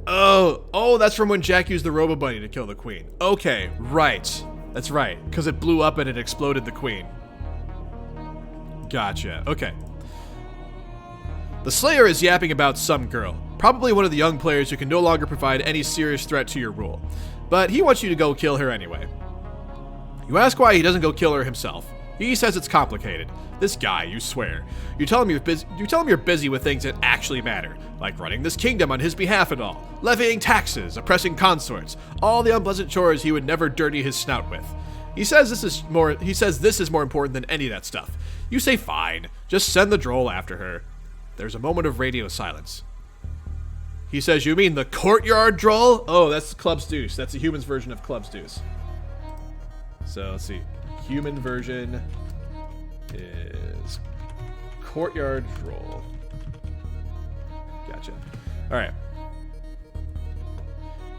Speaker 1: Oh, that's from when Jack used the Robo Bunny to kill the queen. Okay, right. That's right, because it blew up and it exploded the queen. Gotcha. Okay. The Slayer is yapping about some girl, probably one of the young players who can no longer provide any serious threat to your rule. But he wants you to go kill her anyway. You ask why he doesn't go kill her himself. He says it's complicated. This guy, you swear. You tell him you're busy with things that actually matter, like running this kingdom on his behalf and all, levying taxes, oppressing consorts, all the unpleasant chores he would never dirty his snout with. He says this is more important than any of that stuff. You say fine, just send the droll after her. There's a moment of radio silence. He says, "You mean the courtyard droll?" Oh, that's Club's Deuce. That's the human's version of Club's Deuce. So let's see. Human version is courtyard droll. Gotcha. All right.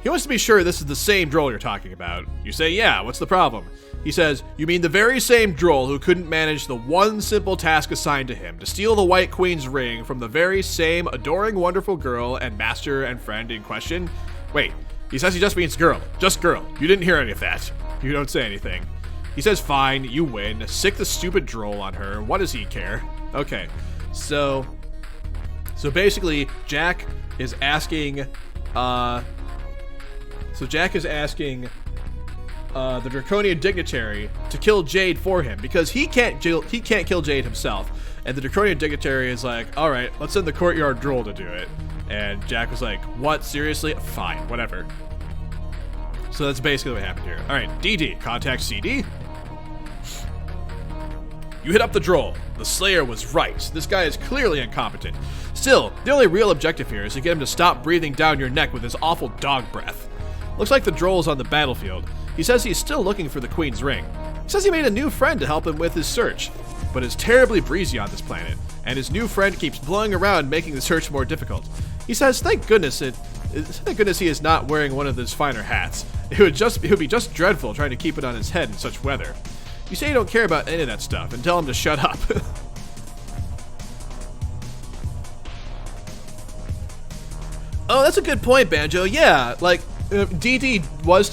Speaker 1: He wants to be sure this is the same droll you're talking about. You say, "Yeah, what's the problem?" He says, "You mean the very same droll who couldn't manage the one simple task assigned to him, to steal the White Queen's ring from the very same adoring, wonderful girl and master and friend in question?" Wait, he says he just means girl. Just girl. You didn't hear any of that. You don't say anything. He says, "Fine, you win. Sick the stupid droll on her. What does he care?" Okay, so basically, Jack is asking, the Draconian dignitary to kill Jade for him because he can't kill Jade himself. And the Draconian dignitary is like, "All right, let's send the courtyard droll to do it." And Jack was like, "What? Seriously? Fine, whatever." So that's basically what happened here. All right, DD, contact CD. You hit up the droll. The Slayer was right. This guy is clearly incompetent. Still, the only real objective here is to get him to stop breathing down your neck with his awful dog breath. Looks like the droll is on the battlefield. He says he's still looking for the Queen's ring. He says he made a new friend to help him with his search, but it's terribly breezy on this planet, and his new friend keeps blowing around, making the search more difficult. He says, thank goodness he is not wearing one of his finer hats. It would be just dreadful trying to keep it on his head in such weather. You say you don't care about any of that stuff, and tell him to shut up. Oh, that's a good point, Banjo. Yeah, like, DD was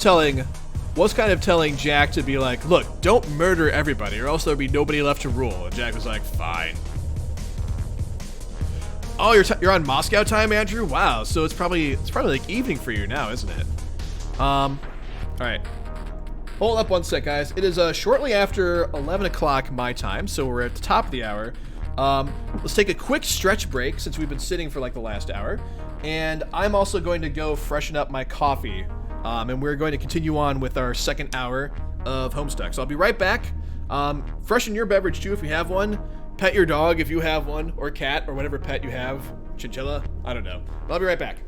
Speaker 1: kind of telling Jack to be like, look, don't murder everybody, or else there'll be nobody left to rule. And Jack was like, fine. Oh, you're on Moscow time, Andrew? Wow, so it's probably like evening for you now, isn't it? All right. Hold up one sec, guys. It is shortly after 11 o'clock my time, so we're at the top of the hour. Let's take a quick stretch break since we've been sitting for like the last hour. And I'm also going to go freshen up my coffee. And we're going to continue on with our second hour of Homestuck. So I'll be right back. Freshen your beverage too if you have one. Pet your dog if you have one, or cat, or whatever pet you have. Chinchilla? I don't know. But I'll be right back.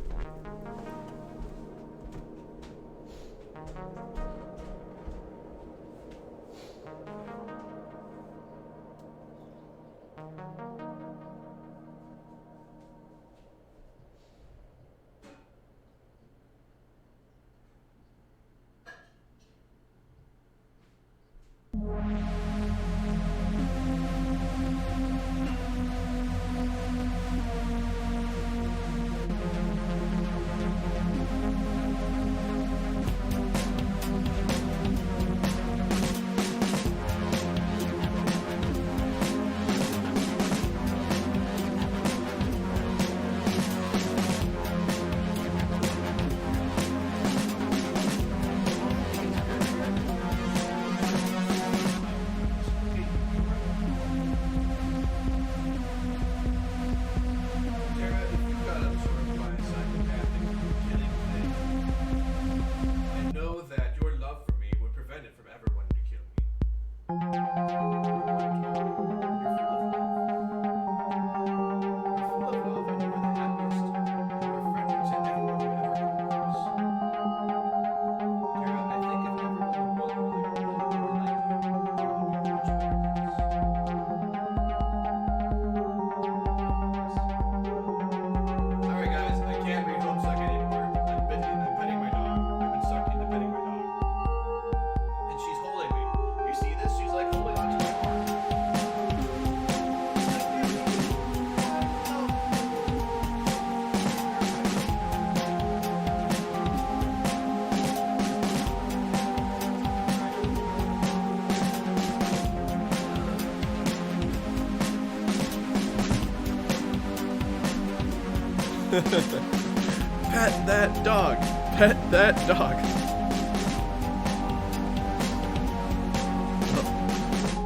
Speaker 1: Pet that dog. Pet that dog.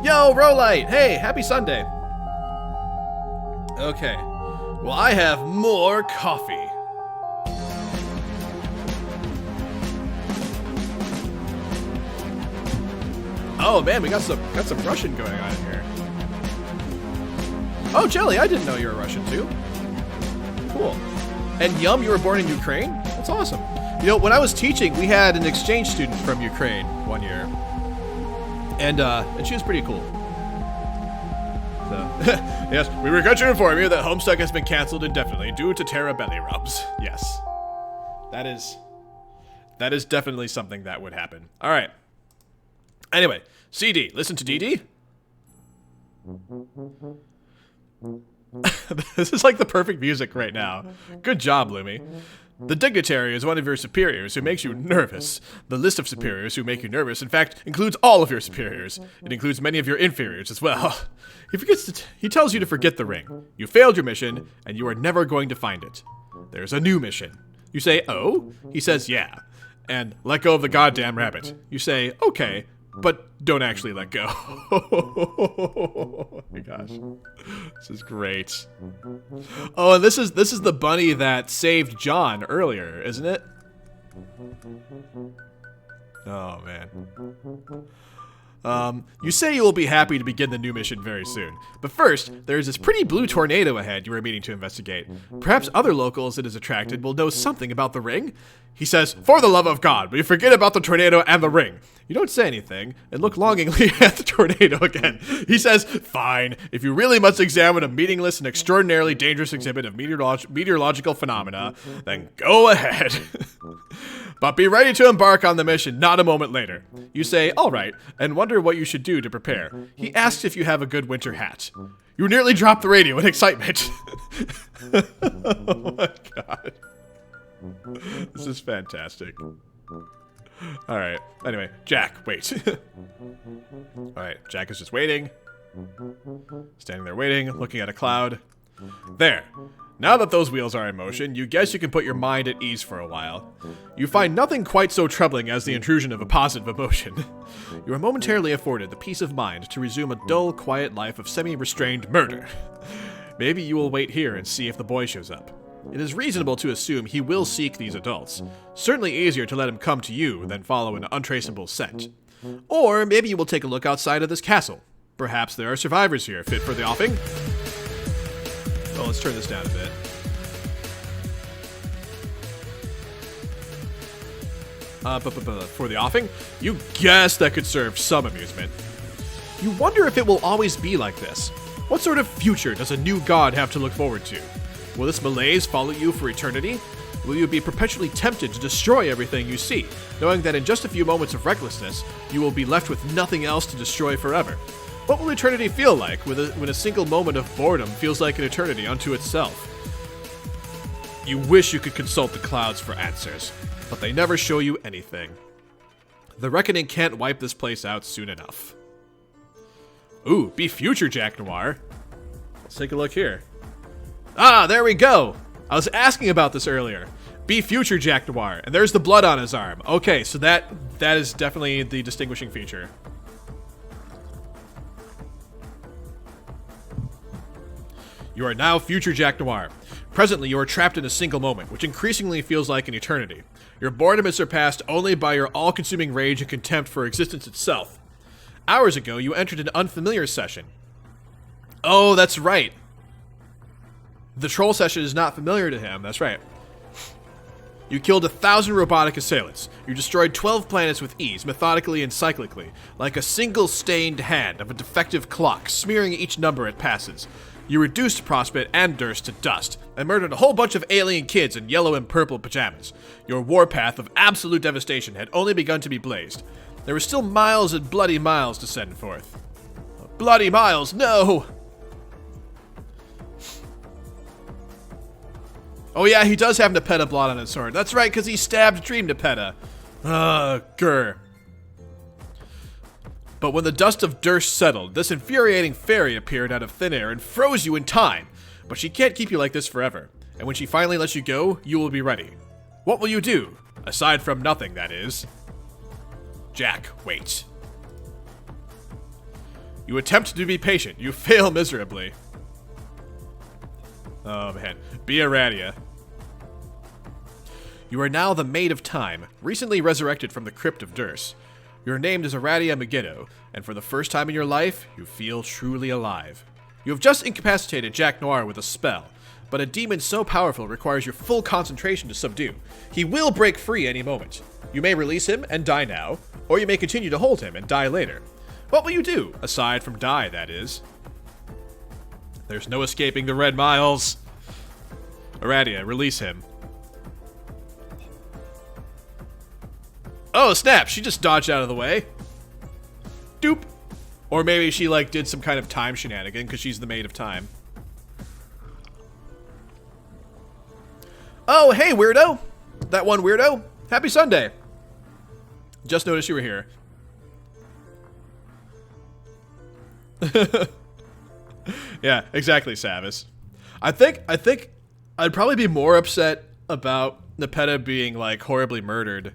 Speaker 1: Yo, Rolite! Hey, happy Sunday. Okay. Well, I have more coffee. Oh man, we got some Russian going on here. Oh, Jelly, I didn't know you were Russian too. Cool. And Yum, you were born in Ukraine? That's awesome. You know, when I was teaching, we had an exchange student from Ukraine one year. And she was pretty cool. So, yes, we regret to inform you that Homestuck has been canceled indefinitely due to Terra belly rubs. Yes. That is definitely something that would happen. All right. Anyway, CD, listen to DD. This is like the perfect music right now. Good job, Lumi. The dignitary is one of your superiors who makes you nervous. The list of superiors who make you nervous, in fact, includes all of your superiors. It includes many of your inferiors as well. He tells you to forget the ring. You failed your mission, and you are never going to find it. There's a new mission. You say, oh? He says, yeah. And let go of the goddamn rabbit. You say, okay, but don't actually let go. Oh my gosh. This is great. Oh, and this is the bunny that saved John earlier, isn't it? Oh man. You say you will be happy to begin the new mission very soon. But first, there is this pretty blue tornado ahead you are meeting to investigate. Perhaps other locals it has attracted will know something about the ring. He says, for the love of God, will you forget about the tornado and the ring? You don't say anything, and look longingly at the tornado again. He says, fine, if you really must examine a meaningless and extraordinarily dangerous exhibit of meteorological phenomena, then go ahead. But be ready to embark on the mission not a moment later. You say, all right, and wonder what you should do to prepare. He asks if you have a good winter hat. You nearly dropped the radio in excitement. Oh my god. This is fantastic. Alright, anyway, Jack, wait. Alright, Jack is just waiting. Standing there waiting, looking at a cloud. There. Now that those wheels are in motion, you guess you can put your mind at ease for a while. You find nothing quite so troubling as the intrusion of a positive emotion. You are momentarily afforded the peace of mind to resume a dull, quiet life of semi-restrained murder. Maybe you will wait here and see if the boy shows up. It is reasonable to assume he will seek these adults. Certainly easier to let him come to you than follow an untraceable scent. Or maybe you will take a look outside of this castle. Perhaps there are survivors here fit for the offing. Oh, let's turn this down a bit. For the offing, you guess that could serve some amusement. You wonder if it will always be like this. What sort of future does a new god have to look forward to? Will this malaise follow you for eternity? Will you be perpetually tempted to destroy everything you see, knowing that in just a few moments of recklessness, you will be left with nothing else to destroy forever? What will eternity feel like when a single moment of boredom feels like an eternity unto itself? You wish you could consult the clouds for answers, but they never show you anything. The reckoning can't wipe this place out soon enough. Ooh, be future Jack Noir. Let's take a look here. Ah, there we go. I was asking about this earlier. Be future Jack Noir, and there's the blood on his arm. Okay, so that is definitely the distinguishing feature. You are now future Jack Noir. Presently, you are trapped in a single moment, which increasingly feels like an eternity. Your boredom is surpassed only by your all-consuming rage and contempt for existence itself. Hours ago, you entered an unfamiliar session. Oh, that's right. The troll session is not familiar to him, that's right. You killed 1,000 robotic assailants. You destroyed 12 planets with ease, methodically and cyclically, like a single stained hand of a defective clock, smearing each number it passes. You reduced Prospect and Durst to dust, and murdered a whole bunch of alien kids in yellow and purple pajamas. Your warpath of absolute devastation had only begun to be blazed. There were still miles and bloody miles to send forth. Bloody miles, no! Oh yeah, he does have Nepeta blot on his sword. That's right, because he stabbed Dream Nepeta. Grr. But when the dust of Durst settled, this infuriating fairy appeared out of thin air and froze you in time. But she can't keep you like this forever. And when she finally lets you go, you will be ready. What will you do? Aside from nothing, that is. Jack, wait. You attempt to be patient. You fail miserably. Oh, man. Be Aradia. You are now the Maid of Time, recently resurrected from the Crypt of Durst. Your name is Aradia Megiddo, and for the first time in your life, you feel truly alive. You have just incapacitated Jack Noir with a spell, but a demon so powerful requires your full concentration to subdue. He will break free any moment. You may release him and die now, or you may continue to hold him and die later. What will you do, aside from die, that is? There's no escaping the Red Miles. Aradia, release him. Oh, snap! She just dodged out of the way. Doop. Or maybe she, like, did some kind of time shenanigan because she's the Maid of Time. Oh, hey, weirdo! That one weirdo. Happy Sunday. Just noticed you were here. Yeah, exactly, Savis. I think I'd probably be more upset about Nepeta being, like, horribly murdered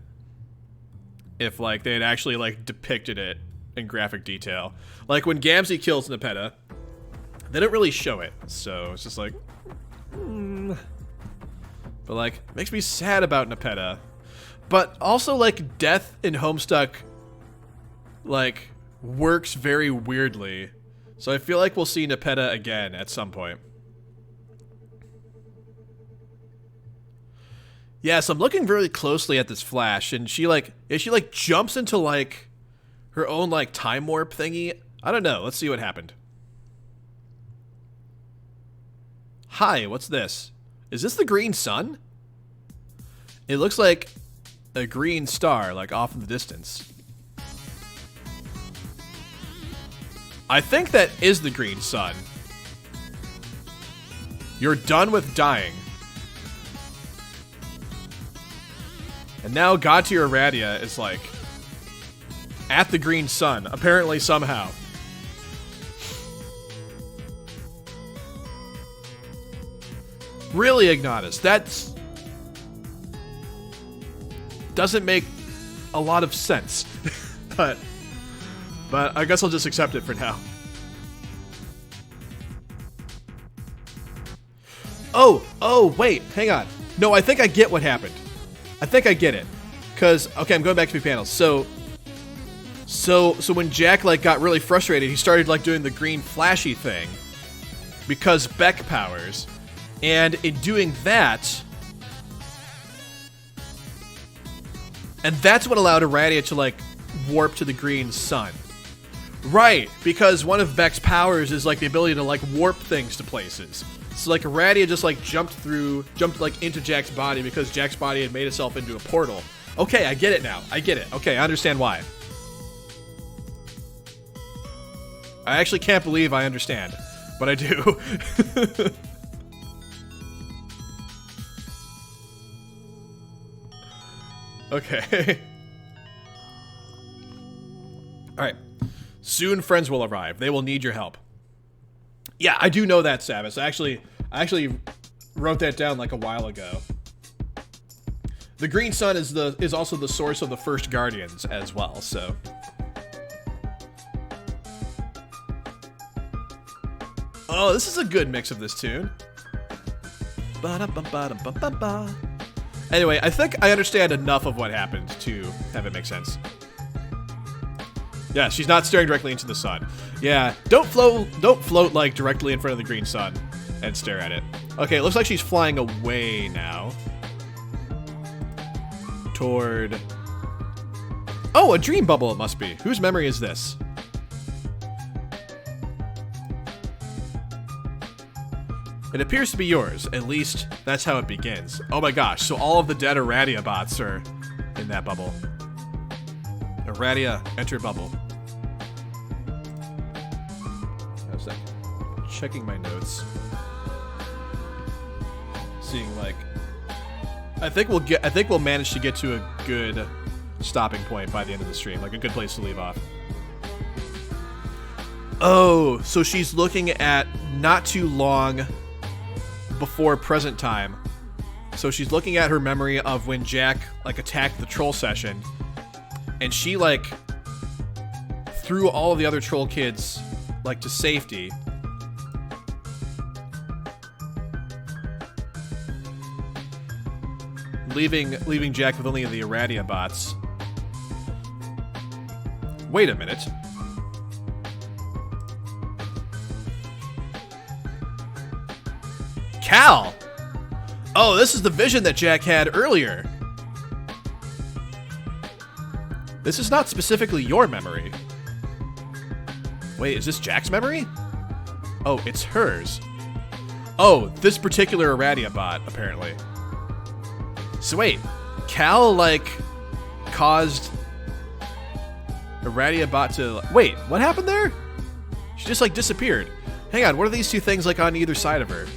Speaker 1: if, like, they had actually, like, depicted it in graphic detail. Like, when Gamzee kills Nepeta, they don't really show it, so it's just like... But, like, makes me sad about Nepeta. But also, like, death in Homestuck, like, works very weirdly. So I feel like we'll see Nepeta again at some point. Yeah, so I'm looking very closely at this flash, and she jumps into, like, her own, like, time warp thingy. I don't know. Let's see what happened. Hi, what's this? Is this the green sun? It looks like a green star, like, off in the distance. I think that is the green sun. You're done with dying. And now Gamzee Aradia is, like, at the green sun, apparently somehow. Really, Ignatus, that's... doesn't make a lot of sense. But I guess I'll just accept it for now. Oh, wait, hang on. No, I think I get what happened. I think I get it. Because, okay, I'm going back to my panels. So when Jack, like, got really frustrated, he started, like, doing the green flashy thing. Because Beck powers. And in doing that... And that's what allowed Aradia to, like, warp to the green sun. Right, because one of Beck's powers is, like, the ability to, like, warp things to places. So, like, Aradia just, like, jumped, like, into Jack's body because Jack's body had made itself into a portal. Okay, I get it now. I get it. Okay, I understand why. I actually can't believe I understand, but I do. Okay. Alright. Soon friends will arrive. They will need your help. Yeah, I do know that, Savis. I actually wrote that down like a while ago. The green sun is also the source of the first Guardians as well, so. Oh, this is a good mix of this tune. Ba-da-ba-ba-da-ba-ba-ba. Anyway, I think I understand enough of what happened to have it make sense. Yeah, she's not staring directly into the sun. Yeah, don't float like directly in front of the green sun and stare at it. Okay, it looks like she's flying away now. Toward... Oh, a dream bubble it must be. Whose memory is this? It appears to be yours. At least, that's how it begins. Oh my gosh, so all of the dead Aradia bots are in that bubble. Aradia, enter bubble. How's that? Checking my notes. Seeing, like... I think we'll manage to get to a good stopping point by the end of the stream. Like, a good place to leave off. Oh, so she's looking at not too long before present time. So she's looking at her memory of when Jack, like, attacked the troll session. And she, like, threw all of the other troll kids, like, to safety. Leaving Jack with only the Aradia bots. Wait a minute. Cal! Oh, this is the vision that Jack had earlier. This is not specifically your memory. Wait, is this Jack's memory? Oh, it's hers. Oh, this particular Aradia bot, apparently. So wait, Cal, like, caused Aradia bot to... Wait, what happened there? She just, like, disappeared. Hang on, what are these two things, like, on either side of her?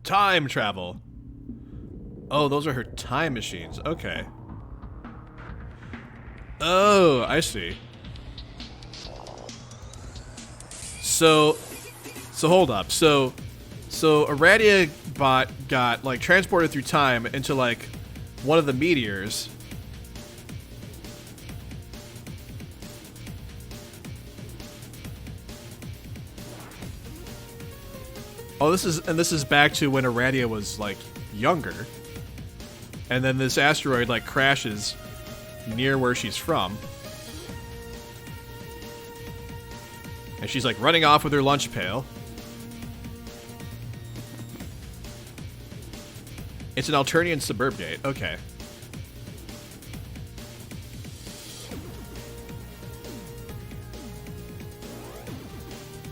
Speaker 1: Time travel. Oh, those are her time machines. Okay. Oh, I see. So hold up. So Aradia bot got, like, transported through time into, like, one of the meteors. Oh, this is back to when Aradia was, like, younger. And then this asteroid, like, crashes near where she's from. And she's, like, running off with her lunch pail. It's an Alternian suburbgate. Okay.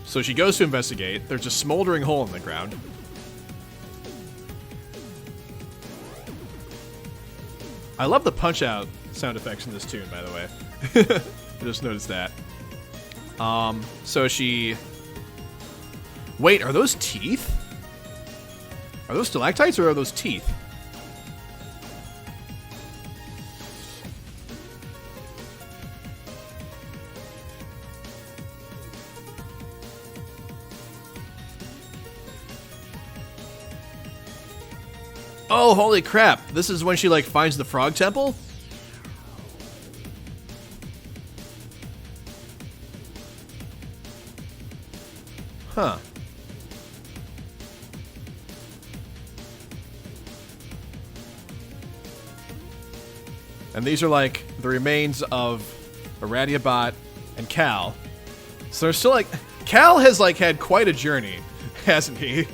Speaker 1: So she goes to investigate. There's a smoldering hole in the ground. I love the punch-out sound effects in this tune, by the way. I just noticed that. So she... Wait, are those teeth? Are those stalactites or are those teeth? Oh, holy crap. This is when she, like, finds the frog temple? Huh. And these are, like, the remains of Aradia bot and Cal. So they're still, like... Cal has, like, had quite a journey, hasn't he?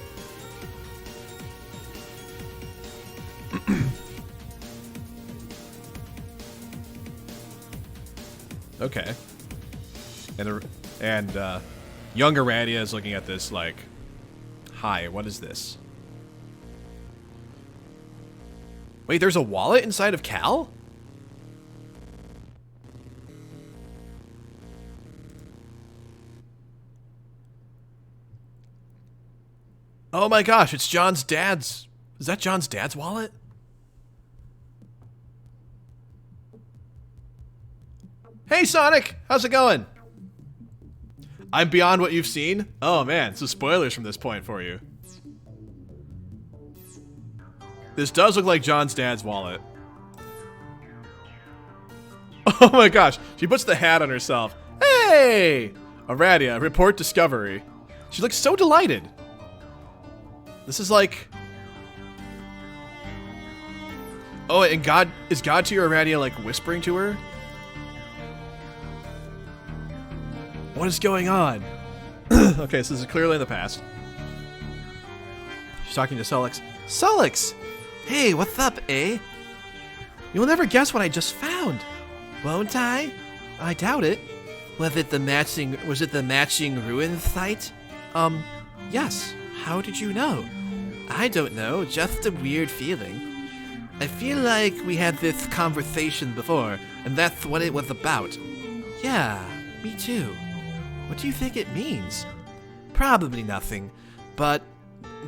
Speaker 1: Okay. And young Aradia is looking at this like, hi, what is this? Wait, there's a wallet inside of Cal? Oh my gosh, it's John's dad's... Is that John's dad's wallet? Hey, Sonic! How's it going? I'm beyond what you've seen? Oh, man. So spoilers from this point for you. This does look like John's dad's wallet. Oh my gosh. She puts the hat on herself. Hey! Aradia, report discovery. She looks so delighted. This is like... Oh, and God... Is God to your Aradia, like, whispering to her? What is going on? Okay, so this is clearly in the past. She's talking to Sullix. Sullix! Hey, what's up, eh? You'll never guess what I just found. Won't I? I doubt it. Was it the matching ruin site? Yes. How did you know? I don't know, just a weird feeling. I feel like we had this conversation before, and that's what it was about. Yeah, me too. What do you think it means? Probably nothing, but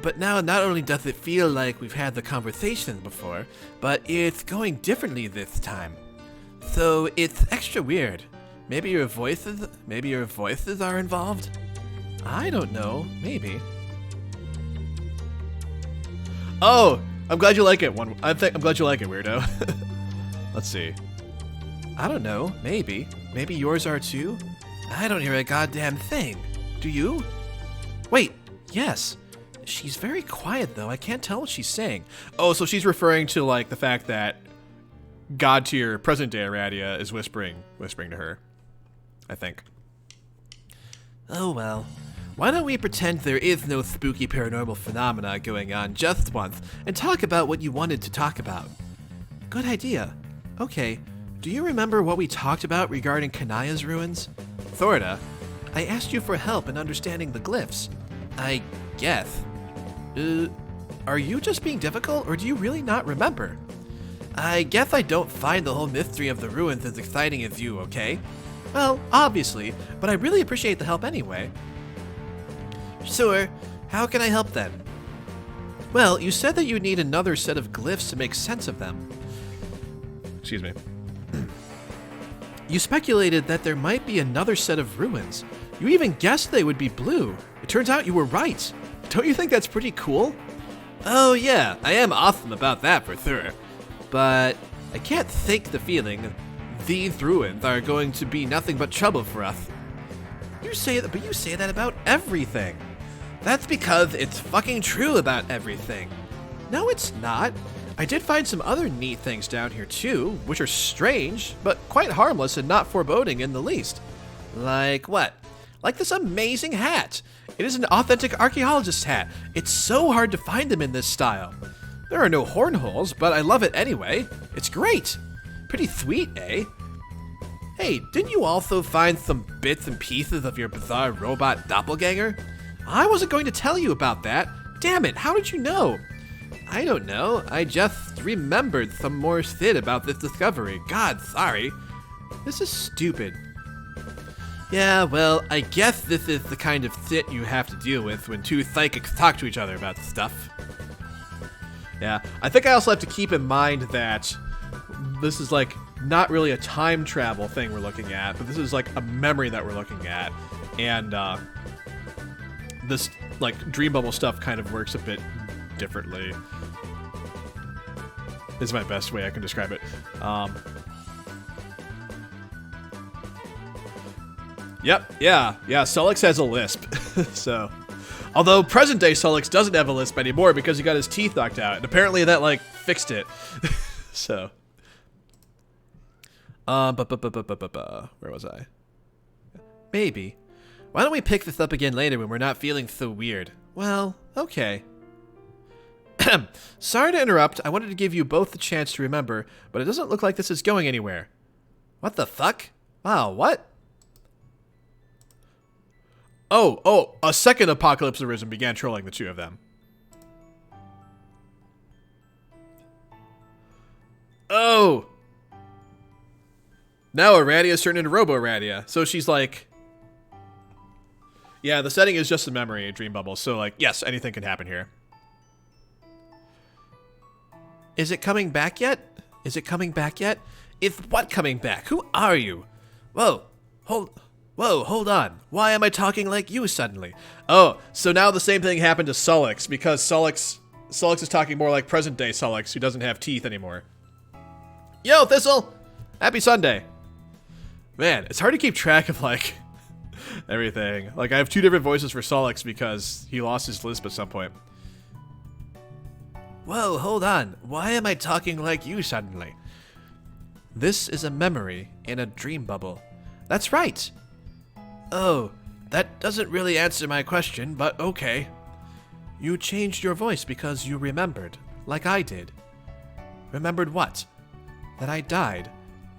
Speaker 1: But now not only does it feel like we've had the conversation before, but it's going differently this time. So it's extra weird. Maybe your voices are involved? I don't know. Maybe. Oh, I'm glad you like it. I'm glad you like it, weirdo. Let's see. I don't know. Maybe. Maybe yours are too? I don't hear a goddamn thing. Do you? Wait. Yes. She's very quiet, though. I can't tell what she's saying. Oh, so she's referring to, like, the fact that God tier present-day Aradia is whispering to her. I think. Oh, well. Why don't we pretend there is no spooky paranormal phenomena going on just once and talk about what you wanted to talk about? Good idea. Okay. Do you remember what we talked about regarding Kanaya's ruins? Thorda, I asked you for help in understanding the glyphs. I guess. Are you just being difficult, or do you really not remember? I guess I don't find the whole mystery of the ruins as exciting as you, okay? Well, obviously, but I really appreciate the help anyway. Sure. How can I help then? Well, you said that you need another set of glyphs to make sense of them. Excuse me. You speculated that there might be another set of ruins. You even guessed they would be blue. It turns out you were right. Don't you think that's pretty cool? Oh yeah, I am awesome about that for sure. But I can't fake the feeling these ruins are going to be nothing but trouble for us. You say that, but you say that about everything. That's because it's fucking true about everything. No, it's not. I did find some other neat things down here too, which are strange, but quite harmless and not foreboding in the least. Like what? Like this amazing hat. It is an authentic archaeologist's hat. It's so hard to find them in this style. There are no horn holes, but I love it anyway. It's great. Pretty sweet, eh? Hey, didn't you also find some bits and pieces of your bizarre robot doppelganger? I wasn't going to tell you about that. Damn it, how did you know? I don't know. I just remembered some more shit about this discovery. God, sorry. This is stupid. Yeah, well, I guess this is the kind of shit you have to deal with when two psychics talk to each other about stuff. Yeah, I think I also have to keep in mind that this is like not really a time travel thing we're looking at, but this is like a memory that we're looking at. And this like dream bubble stuff kind of works a bit differently. Is my best way I can describe it. Yep, yeah, Solix has a lisp. So, although present day Solix doesn't have a lisp anymore because he got his teeth knocked out, and apparently that like fixed it. So, where was I? Maybe. Why don't we pick this up again later when we're not feeling so weird? Well, okay. Sorry to interrupt. I wanted to give you both the chance to remember, but it doesn't look like this is going anywhere. What the fuck? Wow, what? Oh, a second apocalypse arisen began trolling the two of them. Oh! Now Aradia's turned into Robo-Aradia. So she's like... Yeah, the setting is just a memory, a dream bubble. So, like, yes, anything can happen here. Is it coming back yet? Is it coming back yet? Is what coming back? Who are you? Whoa, hold on. Why am I talking like you suddenly? Oh, so now the same thing happened to Solix, because Solix is talking more like present-day Solix, who doesn't have teeth anymore. Yo, Thistle! Happy Sunday! Man, it's hard to keep track of, like, everything. Like, I have two different voices for Solix because he lost his lisp at some point. Whoa, hold on. Why am I talking like you suddenly? This is a memory in a dream bubble. That's right. Oh, that doesn't really answer my question, but okay. You changed your voice because you remembered, like I did. Remembered what? That I died.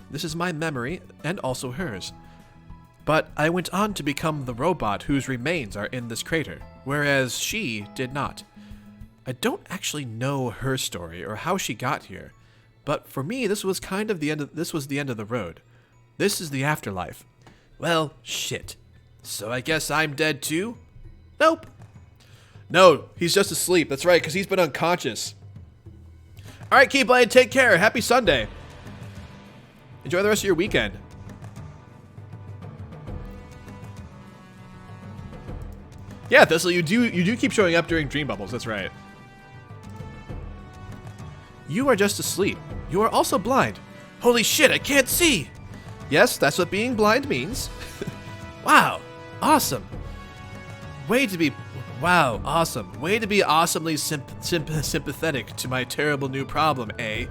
Speaker 1: This is my memory, and also hers. But I went on to become the robot whose remains are in this crater, whereas she did not. I don't actually know her story or how she got here, but for me this was kind of the end of the road. This is the afterlife. Well, shit. So I guess I'm dead too? Nope. No, he's just asleep. That's right, because he's been unconscious. All right, Keyblade, take care. Happy Sunday. Enjoy the rest of your weekend. Yeah, Thistle, you do keep showing up during Dream Bubbles. That's right. You are just asleep. You are also blind. Holy shit, I can't see. Yes, that's what being blind means. Wow, awesome. Awesome. Way to be awesomely sympathetic to my terrible new problem, eh?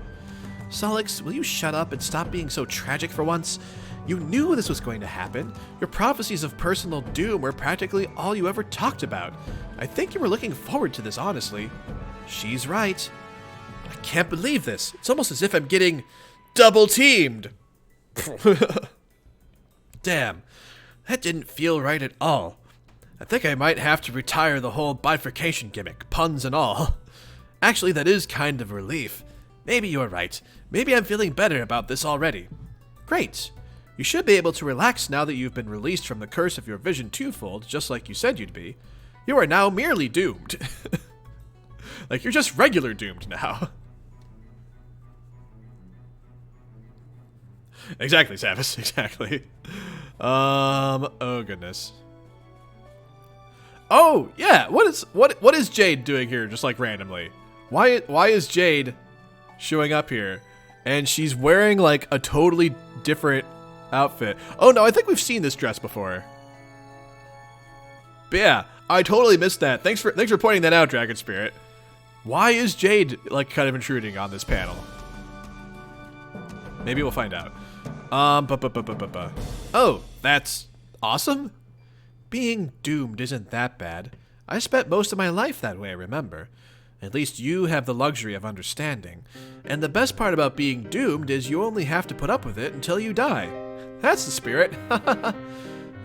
Speaker 1: Solix, will you shut up and stop being so tragic for once? You knew this was going to happen. Your prophecies of personal doom were practically all you ever talked about. I think you were looking forward to this, honestly. She's right. I can't believe this. It's almost as if I'm getting double-teamed. Damn, that didn't feel right at all. I think I might have to retire the whole bifurcation gimmick, puns and all. Actually, that is kind of a relief. Maybe you're right. Maybe I'm feeling better about this already. Great. You should be able to relax now that you've been released from the curse of your vision twofold, just like you said you'd be. You are now merely doomed. Like, you're just regular doomed now. Exactly, Samus, exactly. Oh goodness. Oh, yeah, what is Jade doing here, just like randomly? Why is Jade showing up here? And she's wearing like a totally different outfit. Oh no, I think we've seen this dress before. But yeah, I totally missed that. Thanks for pointing that out, Dragon Spirit. Why is Jade like kind of intruding on this panel? Maybe we'll find out. Oh, that's awesome. Being doomed isn't that bad. I spent most of my life that way, remember. At least you have the luxury of understanding. And the best part about being doomed is you only have to put up with it until you die. That's the spirit.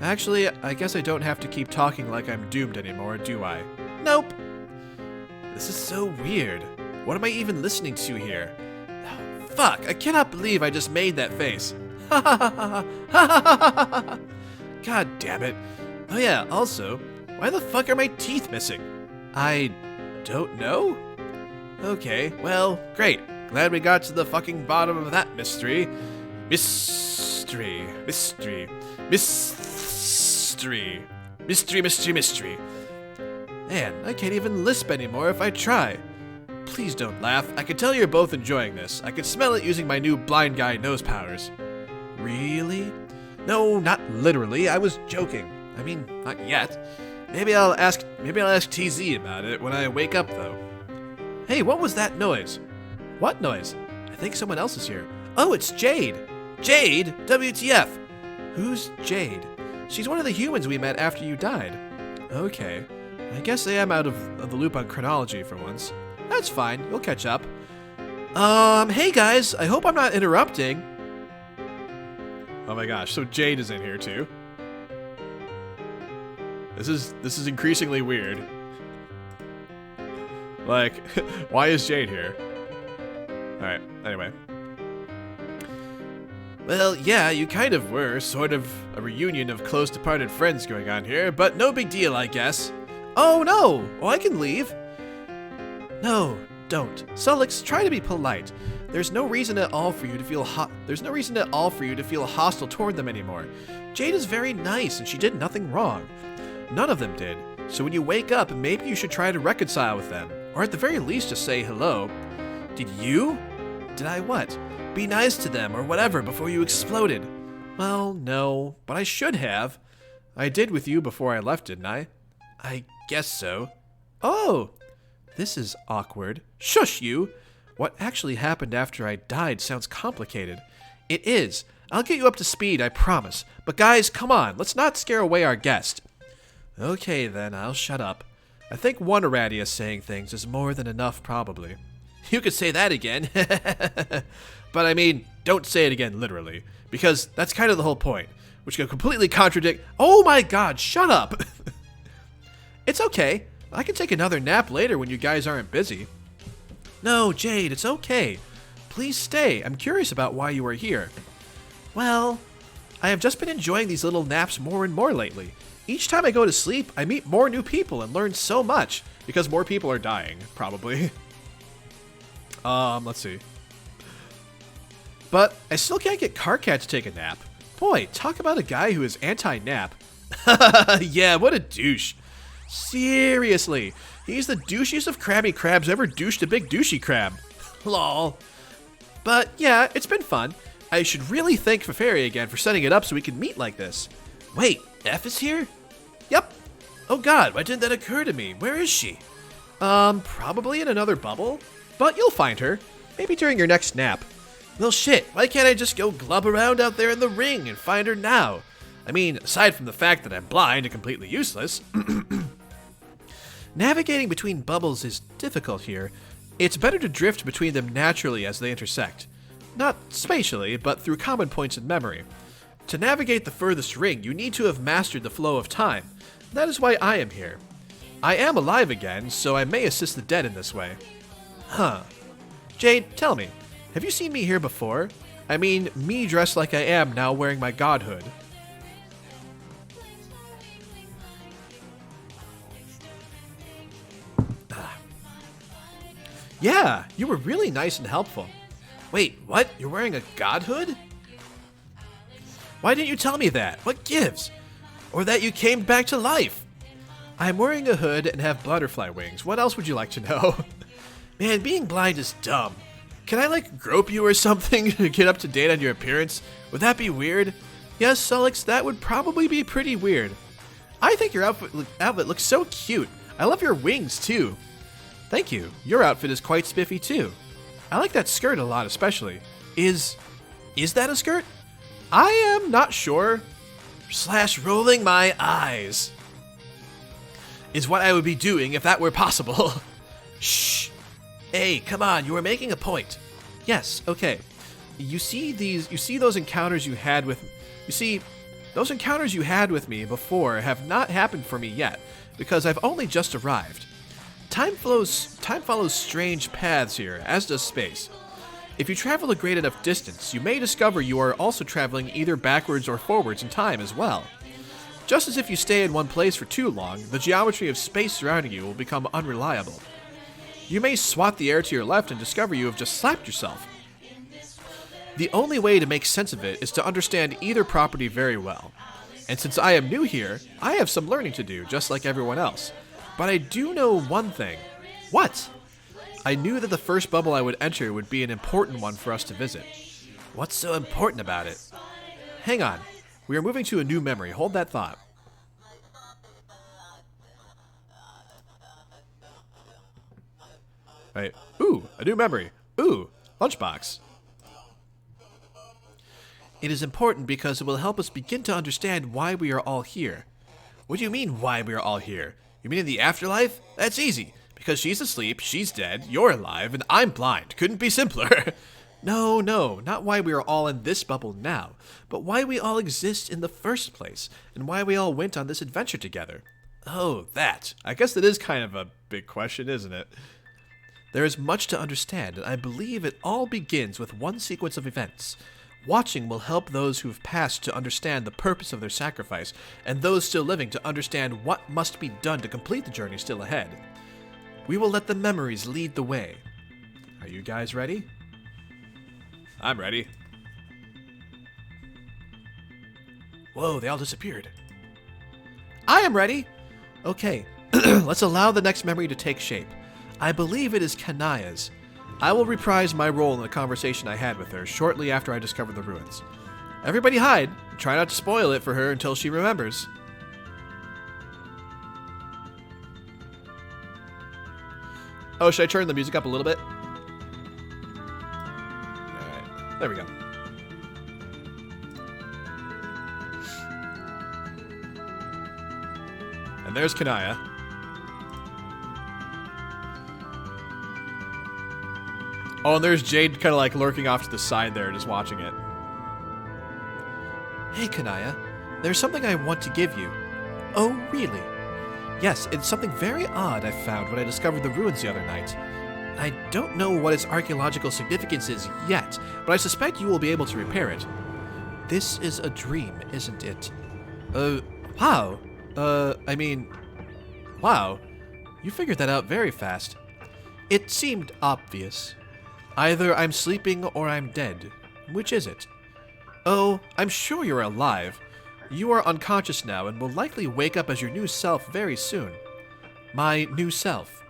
Speaker 1: Actually, I guess I don't have to keep talking like I'm doomed anymore, do I? Nope. This is so weird. What am I even listening to here? Oh, fuck, I cannot believe I just made that face. God damn it. Oh yeah, also, why the fuck are my teeth missing? I don't know? Okay, well, great. Glad we got to the fucking bottom of that mystery. Mystery. Man, I can't even lisp anymore if I try. Please don't laugh. I can tell you're both enjoying this. I can smell it using my new blind guy nose powers. Really? No, not literally. I was joking. I mean, not yet. Maybe I'll ask TZ about it when I wake up, though. Hey, what was that noise? What noise? I think someone else is here. Oh, it's Jade. Jade? WTF? Who's Jade? She's one of the humans we met after you died. Okay. I guess I am out of the loop on chronology for once. That's fine. You'll catch up. Hey guys. I hope I'm not interrupting. Oh my gosh. So Jade is in here too. This is increasingly weird. Like, why is Jade here? Alright, anyway. Well, yeah, you kind of were. Sort of a reunion of close departed friends going on here, but no big deal, I guess. Oh no! Oh, I can leave. No, don't. Solix, try to be polite. There's no reason at all for you to feel hostile toward them anymore. Jade is very nice, and she did nothing wrong. None of them did. So when you wake up, maybe you should try to reconcile with them. Or at the very least, just say hello. Did you? Did I what? Be nice to them or whatever before you exploded. Well, no, but I should have. I did with you before I left, didn't I? I guess so. Oh, this is awkward. Shush, you! What actually happened after I died sounds complicated. It is. I'll get you up to speed, I promise. But guys, come on, let's not scare away our guest. Okay, then, I'll shut up. I think one Aradia saying things is more than enough, probably. You could say that again. But I mean, don't say it again literally, because that's kind of the whole point, which could completely contradict— Oh my god, shut up! It's okay. I can take another nap later when you guys aren't busy. No, Jade, it's okay. Please stay. I'm curious about why you are here. Well, I have just been enjoying these little naps more and more lately. Each time I go to sleep, I meet more new people and learn so much. Because more people are dying, probably. Let's see. But I still can't get Carcat to take a nap. Boy, talk about a guy who is anti-nap. Yeah, what a douche. Seriously, he's the douchiest of crabby crabs ever douched a big douchey crab. Lol. But yeah, it's been fun. I should really thank Feferi again for setting it up so we can meet like this. Wait, F is here? Yep. Oh god, why didn't that occur to me? Where is she? Probably in another bubble? But you'll find her. Maybe during your next nap. Well shit, why can't I just go glub around out there in the ring and find her now? I mean, aside from the fact that I'm blind and completely useless. Navigating between bubbles is difficult here. It's better to drift between them naturally as they intersect. Not spatially, but through common points in memory. To navigate the furthest ring, you need to have mastered the flow of time. That is why I am here. I am alive again, so I may assist the dead in this way. Huh. Jade, tell me, have you seen me here before? I mean, me dressed like I am now wearing my godhood. Yeah, you were really nice and helpful. Wait, what? You're wearing a godhood? Why didn't you tell me that? What gives? Or that you came back to life? I'm wearing a hood and have butterfly wings. What else would you like to know? Man, being blind is dumb. Can I, like, grope you or something to get up to date on your appearance? Would that be weird? Yes, Solix, that would probably be pretty weird. I think your outfit looks so cute. I love your wings, too. Thank you. Your outfit is quite spiffy, too. I like that skirt a lot, especially. Is that a skirt? I am not sure. / rolling my eyes. Is what I would be doing if that were possible. Shh. Hey, come on, you were making a point. Yes, okay. You see those encounters you had with me before have not happened for me yet, because I've only just arrived. Time follows strange paths here, as does space. If you travel a great enough distance, you may discover you are also traveling either backwards or forwards in time as well. Just as if you stay in one place for too long, the geometry of space surrounding you will become unreliable. You may swat the air to your left and discover you have just slapped yourself. The only way to make sense of it is to understand either property very well. And since I am new here, I have some learning to do, just like everyone else. But I do know one thing. What? I knew that the first bubble I would enter would be an important one for us to visit. What's so important about it? Hang on. We are moving to a new memory. Hold that thought. Right. Ooh, a new memory. Ooh, lunchbox. It is important because it will help us begin to understand why we are all here. What do you mean, why we are all here? You mean in the afterlife? That's easy. Because she's asleep, she's dead, you're alive, and I'm blind. Couldn't be simpler. No, not why we are all in this bubble now, but why we all exist in the first place, and why we all went on this adventure together. Oh, that. I guess that is kind of a big question, isn't it? There is much to understand, and I believe it all begins with one sequence of events. Watching will help those who have passed to understand the purpose of their sacrifice, and those still living to understand what must be done to complete the journey still ahead. We will let the memories lead the way. Are you guys ready? I'm ready. Whoa, they all disappeared. I am ready. Okay, let's allow the next memory to take shape. I believe it is Kanaya's. I will reprise my role in the conversation I had with her shortly after I discover the ruins. Everybody hide. Try not to spoil it for her until she remembers. Oh, should I turn the music up a little bit? Alright, there we go. And there's Kanaya. Oh, and there's Jade kind of like lurking off to the side there, just watching it. Hey, Kanaya. There's something I want to give you. Oh, really? Yes, it's something very odd I found when I discovered the ruins the other night. I don't know what its archaeological significance is yet, but I suspect you will be able to repair it. This is a dream, isn't it? How? I mean... Wow, you figured that out very fast. It seemed obvious. Either I'm sleeping or I'm dead. Which is it? Oh, I'm sure you're alive. You are unconscious now and will likely wake up as your new self very soon. My new self.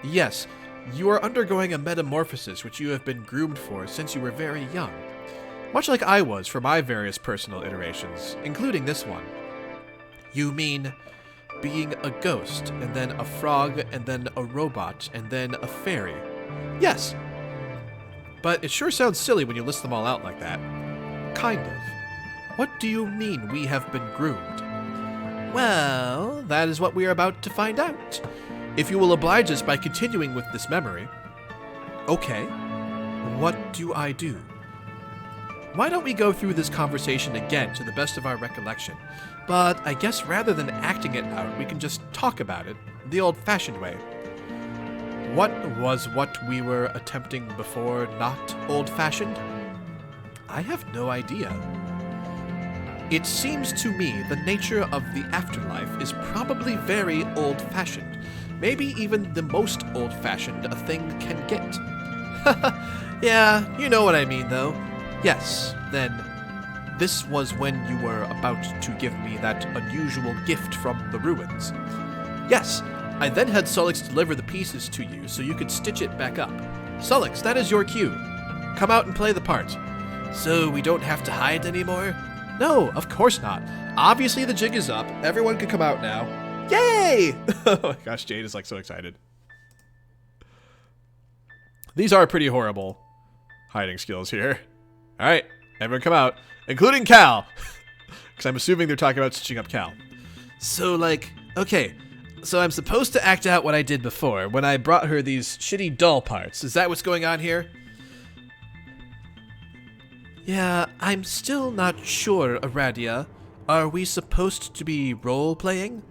Speaker 1: Yes, you are undergoing a metamorphosis which you have been groomed for since you were very young. Much like I was for my various personal iterations, including this one. You mean being a ghost, and then a frog, and then a robot, and then a fairy? Yes. But it sure sounds silly when you list them all out like that. Kind of. What do you mean we have been groomed? Well, that is what we are about to find out. If you will oblige us by continuing with this memory. Okay. What do I do? Why don't we go through this conversation again to the best of our recollection? But I guess rather than acting it out, we can just talk about it, the old-fashioned way. What was what we were attempting before not old-fashioned? I have no idea. It seems to me the nature of the afterlife is probably very old-fashioned. Maybe even the most old-fashioned a thing can get. Yeah, you know what I mean, though. Yes, then, this was when you were about to give me that unusual gift from the ruins. Yes, I then had Sullix deliver the pieces to you so you could stitch it back up. Sullix, that is your cue. Come out and play the part. So we don't have to hide anymore? No, of course not. Obviously the jig is up. Everyone can come out now. Yay! Oh my gosh, Jade is like so excited. These are pretty horrible hiding skills here. Alright, everyone come out. Including Cal. Because I'm assuming they're talking about stitching up Cal. So, like, okay. So I'm supposed to act out what I did before when I brought her these shitty doll parts. Is that what's going on here? Yeah, I'm still not sure, Aradia. Are we supposed to be role-playing?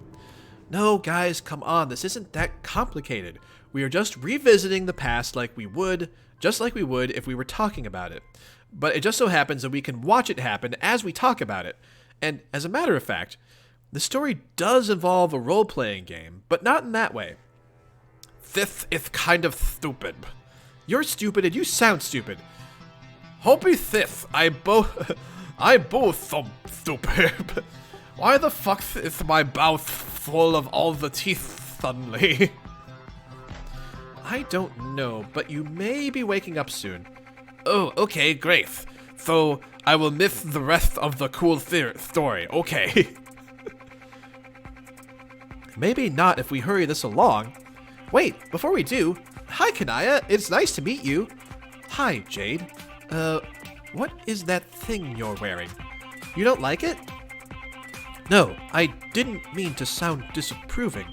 Speaker 1: No, guys, come on. This isn't that complicated. We are just revisiting the past like we would if we were talking about it. But it just so happens that we can watch it happen as we talk about it. And as a matter of fact, the story does involve a role-playing game, but not in that way. This is kind of stupid. You're stupid and you sound stupid. Hopey this, I both so stupid. Why the fuck is my mouth full of all the teeth suddenly? I don't know, but you may be waking up soon. Oh, okay, great. So, I will miss the rest of the cool story, okay. Maybe not if we hurry this along. Wait, before we do, hi Kanaya, it's nice to meet you. Hi, Jade. What is that thing you're wearing? You don't like it? No, I didn't mean to sound disapproving,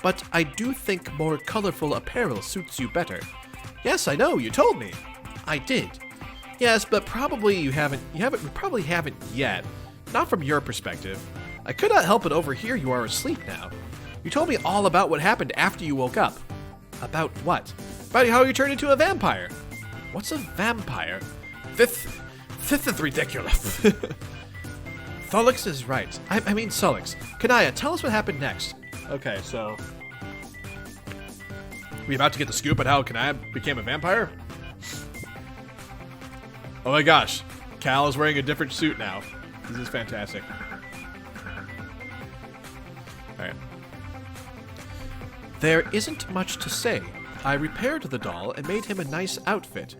Speaker 1: but I do think more colorful apparel suits you better. Yes, I know, you told me. I did. Yes, but probably you probably haven't yet. Not from your perspective. I could not help but overhear you are asleep now. You told me all about what happened after you woke up. About what? About how you turned into a vampire. What's a vampire? This is ridiculous. Sullix is right. I mean Sullix. Kanaya, tell us what happened next. Okay, so... we about to get the scoop on how Kanaya became a vampire? Oh my gosh. Cal is wearing a different suit now. This is fantastic. Alright. There isn't much to say. I repaired the doll and made him a nice outfit.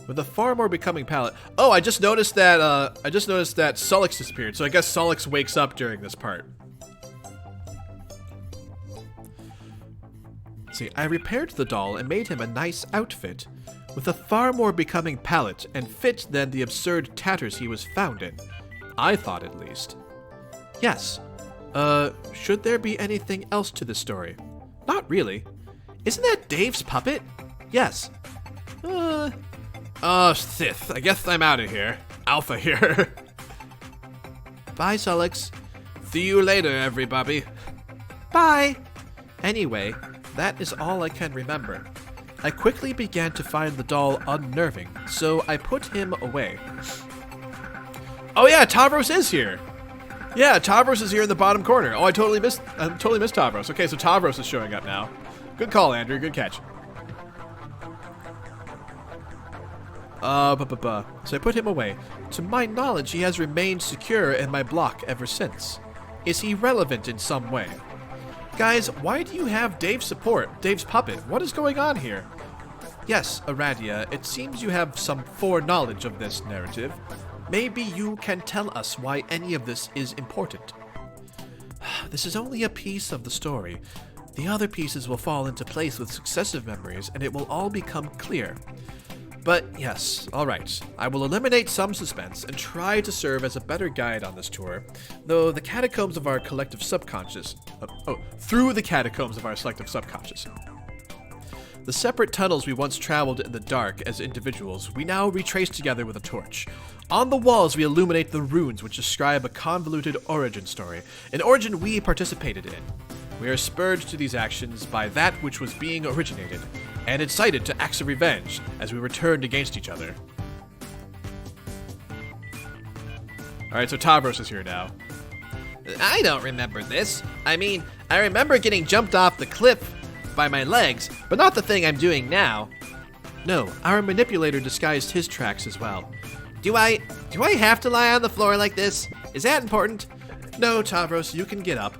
Speaker 1: With a far more becoming palette. Oh, I just noticed that Sullix disappeared, so I guess Sullix wakes up during this part. See, I repaired the doll and made him a nice outfit. With a far more becoming palette and fit than the absurd tatters he was found in. I thought, at least. Yes. Should there be anything else to this story? Not really. Isn't that Dave's puppet? Yes. Sith. I guess I'm out of here. Alpha here. Bye, Sullix. See you later, everybody. Bye. Anyway, that is all I can remember. I quickly began to find the doll unnerving, so I put him away. Oh yeah, Tavros is here! Yeah, Tavros is here in the bottom corner. Oh, I totally missed Tavros. Okay, so Tavros is showing up now. Good call, Andrew. Good catch. So I put him away. To my knowledge, he has remained secure in my block ever since. Is he relevant in some way? Guys, why do you have Dave's puppet? What is going on here? Yes, Aradia, it seems you have some foreknowledge of this narrative. Maybe you can tell us why any of this is important. This is only a piece of the story. The other pieces will fall into place with successive memories, and it will all become clear. But yes, alright, I will eliminate some suspense and try to serve as a better guide on this tour, though the catacombs of our collective subconscious... through the catacombs of our selective subconscious. The separate tunnels we once traveled in the dark as individuals, we now retrace together with a torch. On the walls, we illuminate the runes which describe a convoluted origin story, an origin we participated in. We are spurred to these actions by that which was being originated, and incited to acts of revenge as we returned against each other. Alright, so Tavros is here now.
Speaker 3: I don't remember this. I mean, I remember getting jumped off the cliff by my legs, but not the thing I'm doing now.
Speaker 1: No, our manipulator disguised his tracks as well.
Speaker 3: Do I have to lie on the floor like this? Is that important?
Speaker 1: No, Tavros, you can get up.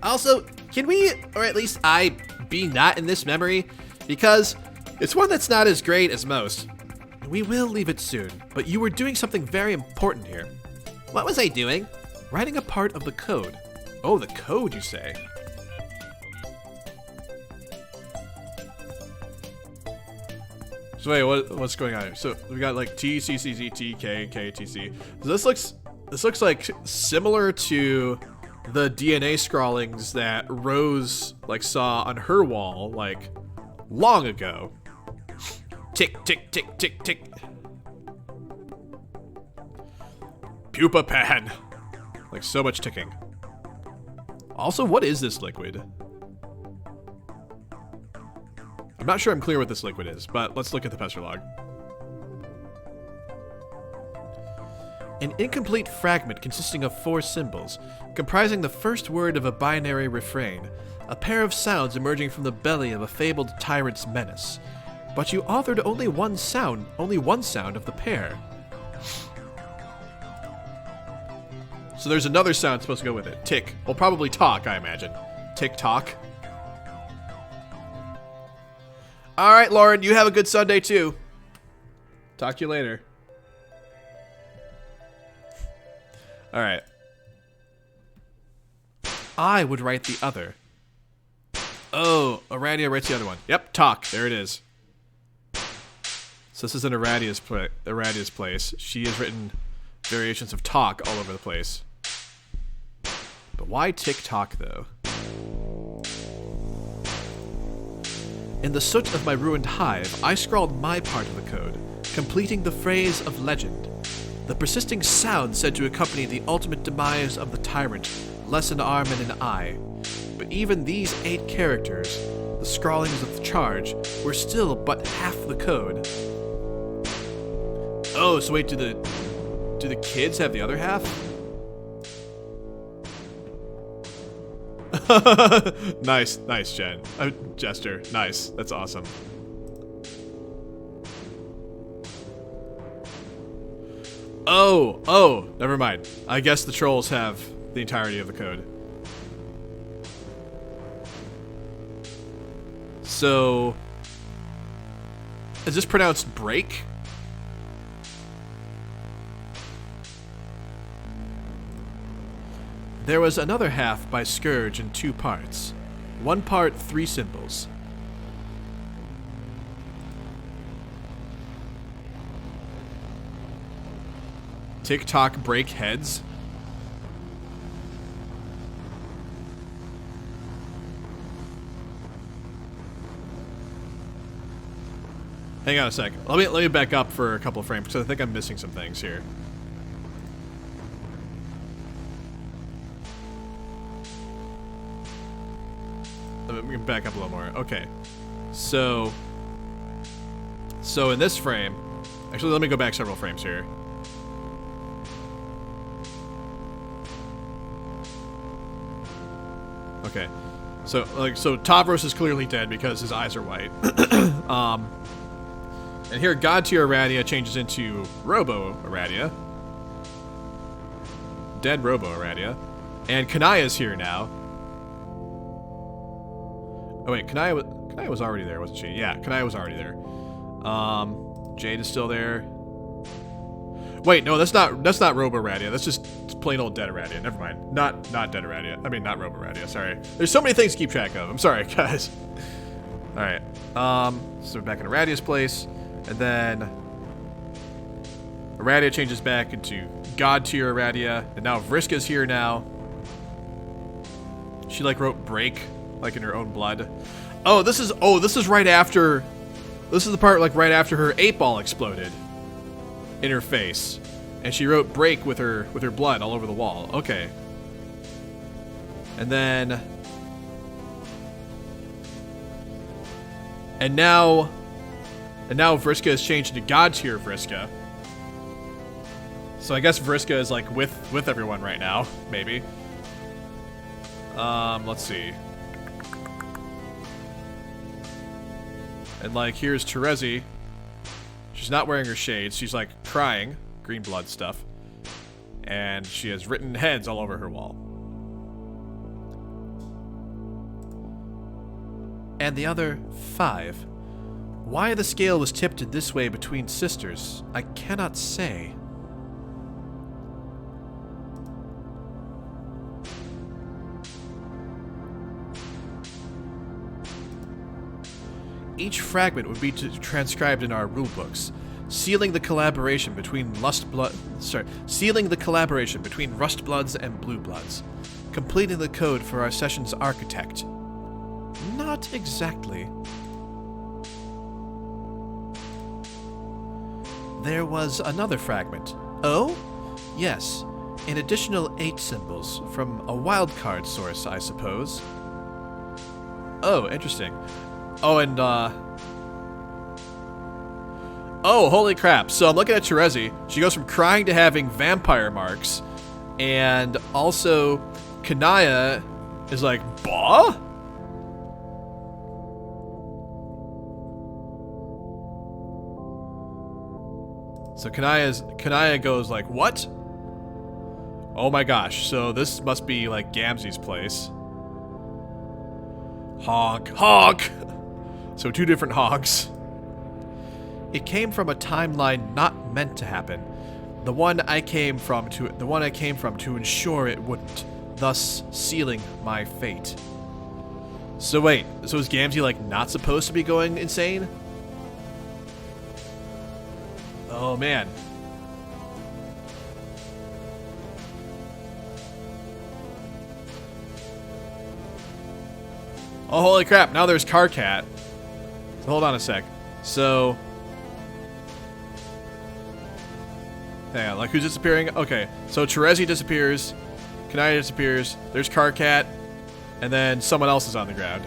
Speaker 3: Also, can we, or at least I, be not in this memory? Because it's one that's not as great as most.
Speaker 1: We will leave it soon, but you were doing something very important here.
Speaker 3: What was I doing?
Speaker 1: Writing a part of the code. Oh, the code, you say? So wait, what's going on here? So we got like T, C, C, C, T, K, K, T, C. So this looks like similar to the DNA scrawlings that Rose like saw on her wall like long ago.
Speaker 3: Tick, tick, tick, tick, tick.
Speaker 1: Pupa pan. Like so much ticking. Also, what is this liquid? I'm not sure I'm clear what this liquid is, but let's look at the Pester log. An incomplete fragment consisting of 4 symbols, comprising the first word of a binary refrain, a pair of sounds emerging from the belly of a fabled tyrant's menace. But you authored only one sound of the pair. So there's another sound supposed to go with it. Tick. Well, probably talk, I imagine. Tick tock. All right, Lauren, you have a good Sunday too. Talk to you later. All right. I would write the other. Oh, Aradia writes the other one. Yep, talk. There it is. So this is in Aradia's place. She has written variations of talk all over the place. But why tick-tock, though? In the soot of my ruined hive, I scrawled my part of the code, completing the phrase of legend. The persisting sound said to accompany the ultimate demise of the tyrant, less an arm and an eye. But even these 8 characters, the scrawlings of the charge, were still but half the code. Oh, so wait, do the kids have the other half? Nice, Jen. Jester, nice. That's awesome. Oh, never mind. I guess the trolls have the entirety of the code. So, is this pronounced break? There was another half by Scourge in 2 parts. One part, 3 symbols. Tick-tock break heads. Hang on a sec. Let me back up for a couple of frames because I think I'm missing some things here. Let me back up a little more. Okay. So in this frame, actually let me go back several frames here. Okay. So Tavros is clearly dead because his eyes are white. And here God Tier Aradia changes into Robo Aradia. Dead Robo Aradia. And Kanaya's here now. Oh wait, Kanaya was already there, wasn't she? Yeah, Kanaya was already there. Jade is still there. Wait, no, that's not Robo Aradia. That's just plain old Dead Aradia. Never mind. Not Dead Aradia. I mean, not Robo Aradia. Sorry. There's so many things to keep track of. I'm sorry, guys. All right. So we're back in Aradia's place, and then Aradia changes back into God Tier Aradia, and now Vriska's here now. She like wrote break like in her own blood. Oh, this is right after. This is the part like right after her 8-ball exploded in her face, and she wrote break with her blood all over the wall. Okay. And now Vriska has changed to God Tier Vriska. So I guess Vriska is like with everyone right now, maybe. Let's see. And like here's Terezi. She's not wearing her shades. She's like crying, green blood stuff. And she has written heads all over her wall. And the other 5. Why the scale was tipped in this way between sisters, I cannot say. Each fragment would be transcribed in our rulebooks, sealing the collaboration between Rust Bloods and Blue Bloods, completing the code for our session's architect. Not exactly. There was another fragment. Oh? Yes. An additional 8 symbols from a wildcard source, I suppose. Oh, interesting. Oh, and, oh, holy crap. So I'm looking at Terezi. She goes from crying to having vampire marks. And also, Kanaya is like, bah? So Kanaya goes like, what? Oh my gosh. So this must be like Gamzee's place. Honk. Honk! So 2 different honks. It came from a timeline not meant to happen. The one I came from to ensure it wouldn't, thus sealing my fate. So wait, so is Gamzee like not supposed to be going insane? Oh man. Oh holy crap, now there's Karkat. So hold on a sec. So hang on, like who's disappearing? Okay, so Terezi disappears, Kanaya disappears, there's Karkat, and then someone else is on the ground.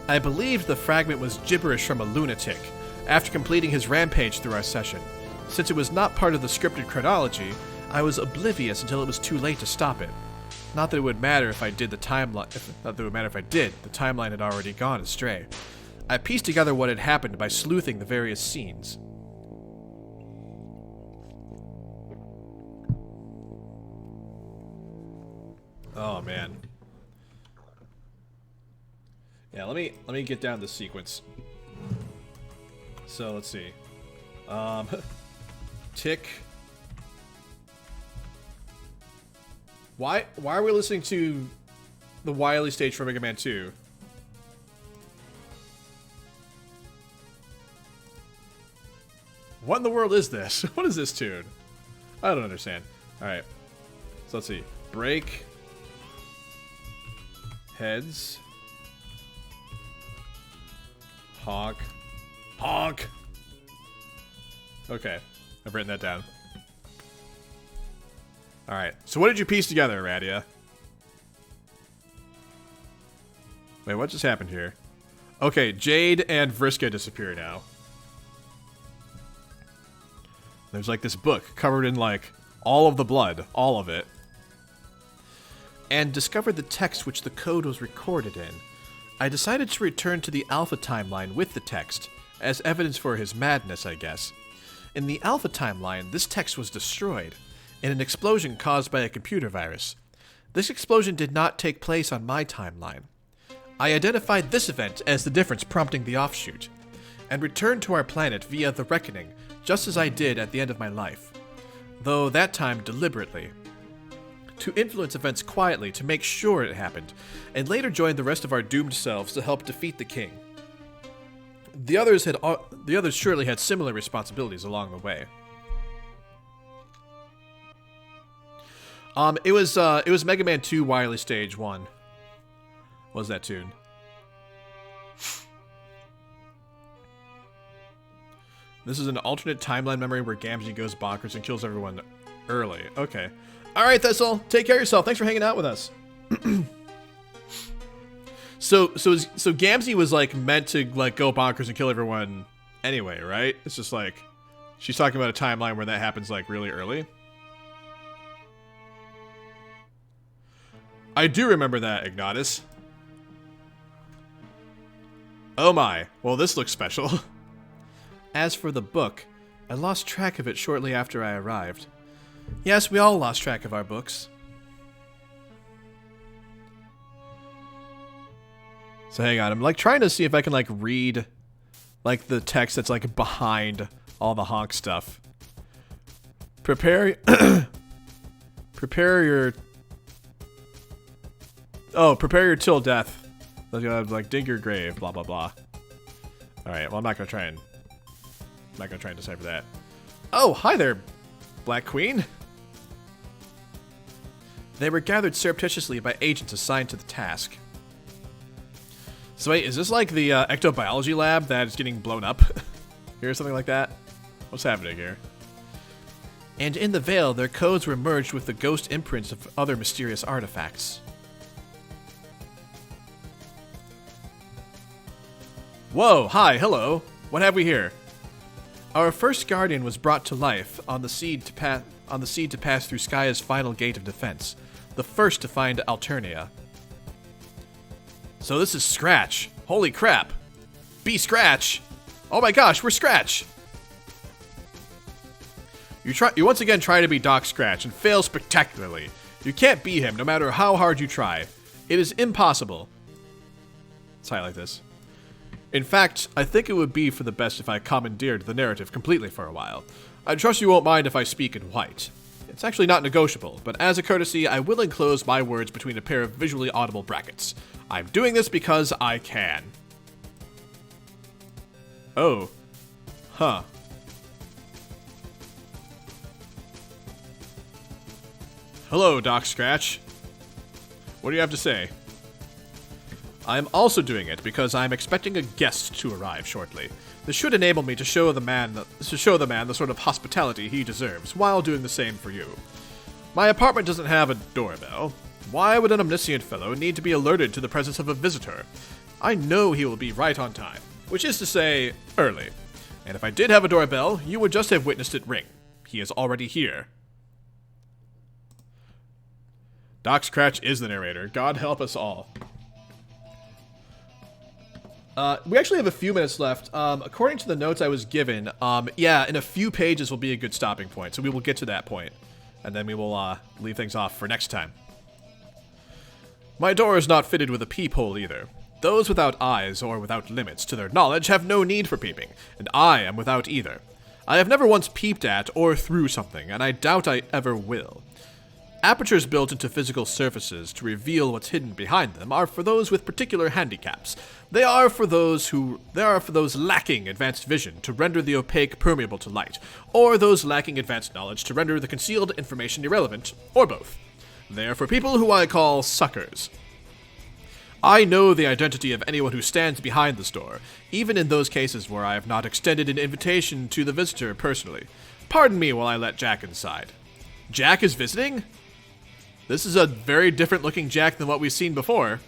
Speaker 1: I believed the fragment was gibberish from a lunatic after completing his rampage through our session. Since it was not part of the scripted chronology, I was oblivious until it was too late to stop it. Not that it would matter if I did the timeline. Not that it would matter if I did. The timeline had already gone astray. I pieced together what had happened by sleuthing the various scenes. Oh man. Yeah, let me get down this sequence. So let's see. Tick. Why are we listening to the Wily stage from Mega Man 2? What in the world is this? What is this tune? I don't understand. Alright. So let's see. Break. Heads. Honk. Honk! Okay. I've written that down. Alright. So what did you piece together, Aradia? Wait, what just happened here? Okay, Jade and Vriska disappear now. There's like this book covered in like all of the blood, all of it. And discovered the text which the code was recorded in. I decided to return to the Alpha timeline with the text, as evidence for his madness, I guess. In the Alpha timeline, this text was destroyed in an explosion caused by a computer virus. This explosion did not take place on my timeline. I identified this event as the difference prompting the offshoot, and returned to our planet via the Reckoning, just as I did at the end of my life, though that time deliberately, to influence events quietly to make sure it happened, and later joined the rest of our doomed selves to help defeat the king. The others surely had similar responsibilities along the way. It was Mega Man 2 Wily Stage 1. What was that tune? This is an alternate timeline memory where Gamzee goes bonkers and kills everyone early. Okay. Alright, Thistle. Take care of yourself. Thanks for hanging out with us. So Gamzee was like meant to like go bonkers and kill everyone anyway, right? It's just like she's talking about a timeline where that happens like really early. I do remember that, Ignatus. Oh my. Well, this looks special. As for the book, I lost track of it shortly after I arrived. Yes, we all lost track of our books. So hang on, I'm like trying to see if I can like read like the text that's like behind all the honk stuff. Prepare your till death. Like dig your grave, blah blah blah. Alright, well I'm not gonna try and decipher that. Oh, hi there, Black Queen. They were gathered surreptitiously by agents assigned to the task. So wait, is this like the ectobiology lab that is getting blown up? Here, something like that? What's happening here? And in the veil, their codes were merged with the ghost imprints of other mysterious artifacts. Whoa, hi, hello. What have we here? Our first guardian was brought to life on the seed to pass through Skaya's final gate of defense, the first to find Alternia. So this is Scratch. Holy crap. Be Scratch. Oh my gosh, we're Scratch. You once again try to be Doc Scratch and fail spectacularly. You can't beat him no matter how hard you try. It is impossible. Let's highlight this. In fact, I think it would be for the best if I commandeered the narrative completely for a while. I trust you won't mind if I speak in white. It's actually not negotiable, but as a courtesy, I will enclose my words between a pair of visually audible brackets. I'm doing this because I can. Oh. Huh. Hello, Doc Scratch. What do you have to say? I'm also doing it because I'm expecting a guest to arrive shortly. This should enable me to show the man the sort of hospitality he deserves, while doing the same for you. My apartment doesn't have a doorbell. Why would an omniscient fellow need to be alerted to the presence of a visitor? I know he will be right on time, which is to say, early. And if I did have a doorbell, you would just have witnessed it ring. He is already here. Doc Scratch is the narrator. God help us all. We actually have a few minutes left. According to the notes I was given, yeah, in a few pages will be a good stopping point, so we will get to that point. And then we will, leave things off for next time. My door is not fitted with a peephole either. Those without eyes or without limits to their knowledge have no need for peeping, and I am without either. I have never once peeped at or through something, and I doubt I ever will. Apertures built into physical surfaces to reveal what's hidden behind them are for those with particular handicaps. They are for those lacking advanced vision to render the opaque permeable to light, or those lacking advanced knowledge to render the concealed information irrelevant, or both. They are for people who I call suckers. I know the identity of anyone who stands behind this door, even in those cases where I have not extended an invitation to the visitor personally. Pardon me while I let Jack inside. Jack is visiting? This is a very different looking Jack than what we've seen before.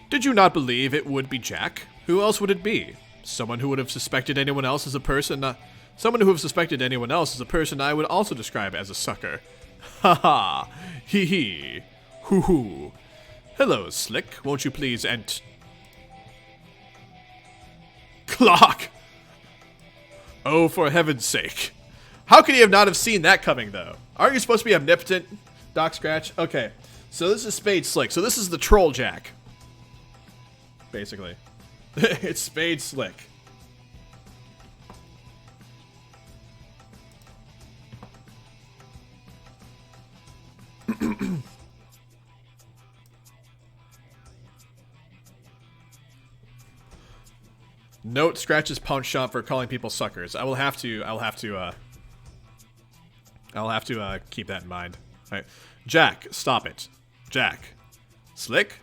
Speaker 1: Did you not believe it would be Jack? Who else would it be? Someone who would have suspected anyone else as a person, someone who would have suspected anyone else as a person I would also describe as a sucker. Ha ha, hee hee, hoo hoo. Hello, Slick, won't you please Clock! Oh, for heaven's sake. How could he have not have seen that coming, though? Aren't you supposed to be omnipotent, Doc Scratch? Okay, so this is Spade Slick. So this is the Troll Jack. Basically. It's Spade Slick. Note Scratch's punch shot for calling people suckers. I'll have to keep that in mind. All right. Jack, stop it. Jack. Slick?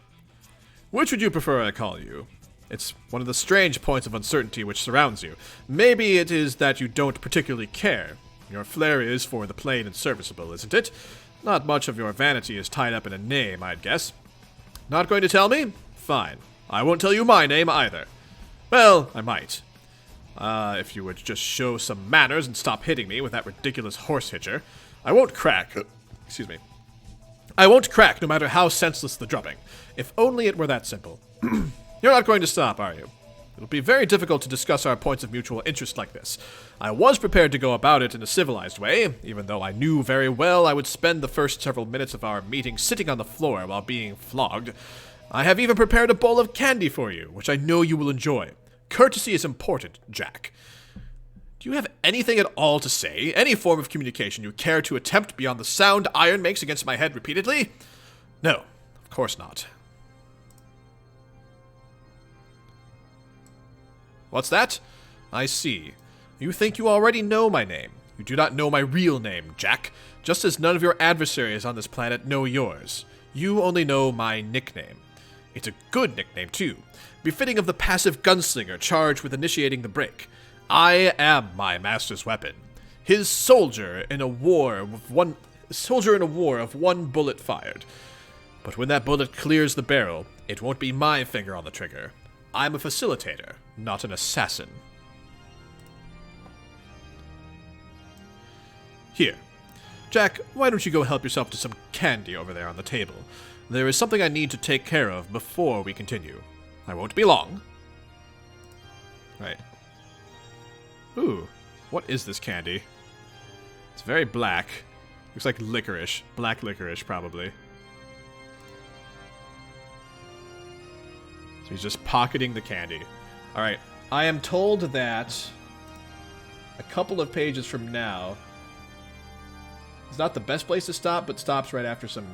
Speaker 1: Which would you prefer I call you? It's one of the strange points of uncertainty which surrounds you. Maybe it is that you don't particularly care. Your flair is for the plain and serviceable, isn't it? Not much of your vanity is tied up in a name, I'd guess. Not going to tell me? Fine. I won't tell you my name either. Well, I might. If you would just show some manners and stop hitting me with that ridiculous horse hitcher. I won't crack. Excuse me. I won't crack no matter how senseless the drubbing. If only it were that simple. You're not going to stop, are you? It'll be very difficult to discuss our points of mutual interest like this. I was prepared to go about it in a civilized way, even though I knew very well I would spend the first several minutes of our meeting sitting on the floor while being flogged. I have even prepared a bowl of candy for you, which I know you will enjoy. Courtesy is important, Jack. Do you have anything at all to say? Any form of communication you care to attempt beyond the sound iron makes against my head repeatedly? No, of course not. What's that? I see. You think you already know my name. You do not know my real name, Jack, just as none of your adversaries on this planet know yours. You only know my nickname. It's a good nickname, too, befitting of the passive gunslinger charged with initiating the break. I am my master's weapon, his soldier in a war of one bullet fired. But when that bullet clears the barrel, it won't be my finger on the trigger. I'm a facilitator, not an assassin. Here. Jack, why don't you go help yourself to some candy over there on the table? There is something I need to take care of before we continue. I won't be long. Right. Ooh, what is this candy? It's very black. Looks like licorice. Black licorice, probably. So he's just pocketing the candy. Alright, I am told that a couple of pages from now is not the best place to stop, but stops right after some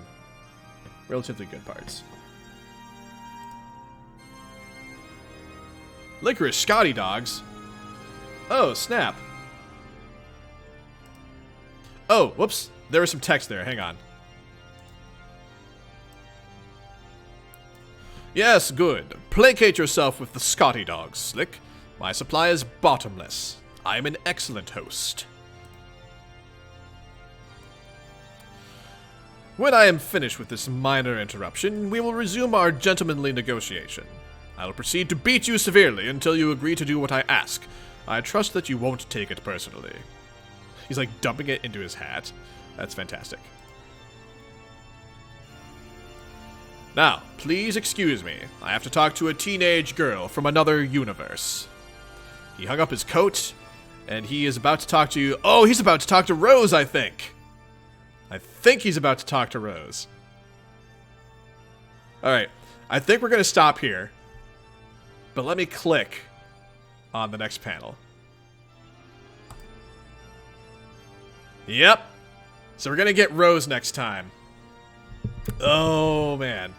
Speaker 1: relatively good parts. Licorice Scotty dogs. Oh, snap. Oh, whoops. There was some text there. Hang on. Yes, good. Placate yourself with the Scotty dogs, Slick. My supply is bottomless. I am an excellent host. When I am finished with this minor interruption, we will resume our gentlemanly negotiation. I will proceed to beat you severely until you agree to do what I ask. I trust that you won't take it personally. He's like dumping it into his hat. That's fantastic. Now, please excuse me. I have to talk to a teenage girl from another universe. He hung up his coat, and he is about to talk to you. Oh, he's about to talk to Rose, I think. I think he's about to talk to Rose. Alright, I think we're going to stop here. But let me click on the next panel. Yep. So we're going to get Rose next time. Oh, man.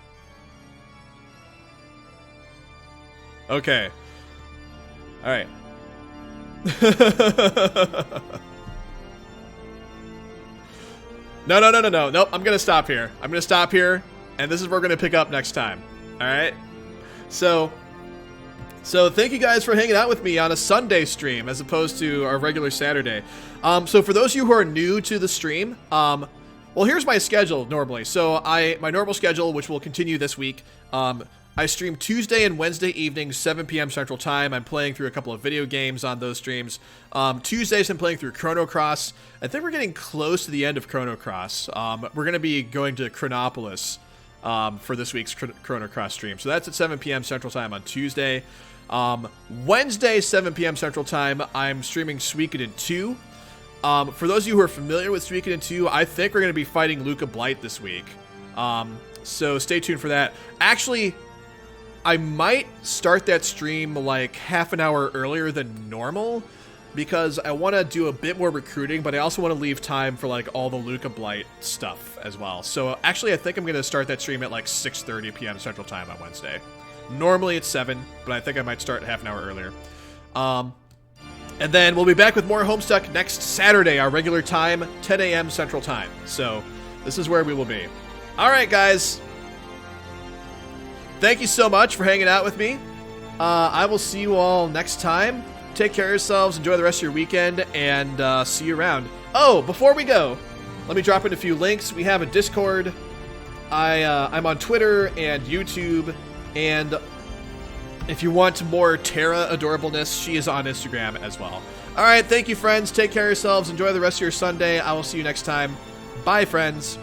Speaker 1: Okay. Alright. No. Nope, I'm going to stop here. I'm going to stop here, and this is where we're going to pick up next time. Alright? So thank you guys for hanging out with me on a Sunday stream as opposed to our regular Saturday. So for those of you who are new to the stream, Well, here's my schedule normally. So my normal schedule, which will continue this week, I stream Tuesday and Wednesday evenings, 7 p.m. Central Time. I'm playing through a couple of video games on those streams. Tuesdays, I'm playing through Chrono Cross. I think we're getting close to the end of Chrono Cross. We're going to be going to Chronopolis for this week's Chrono Cross stream. So that's at 7 p.m. Central Time on Tuesday. Wednesday, 7 p.m. Central Time, I'm streaming Suikoden 2. For those of you who are familiar with Suikoden 2, I think we're going to be fighting Luca Blight this week. So stay tuned for that. Actually, I might start that stream like half an hour earlier than normal because I want to do a bit more recruiting, but I also want to leave time for like all the Luca Blight stuff as well. So actually, I think I'm going to start that stream at like 6:30 p.m. Central Time on Wednesday. Normally it's 7, but I think I might start half an hour earlier. And then we'll be back with more Homestuck next Saturday, our regular time, 10 a.m. Central Time. So this is where we will be. All right, guys. Thank you so much for hanging out with me. I will see you all next time. Take care of yourselves. Enjoy the rest of your weekend, and see you around. Oh, before we go, let me drop in a few links. We have a Discord. I'm on Twitter and YouTube, and if you want more Terra adorableness, she is on Instagram as well. All right, thank you, friends. Take care of yourselves. Enjoy the rest of your Sunday. I will see you next time. Bye, friends.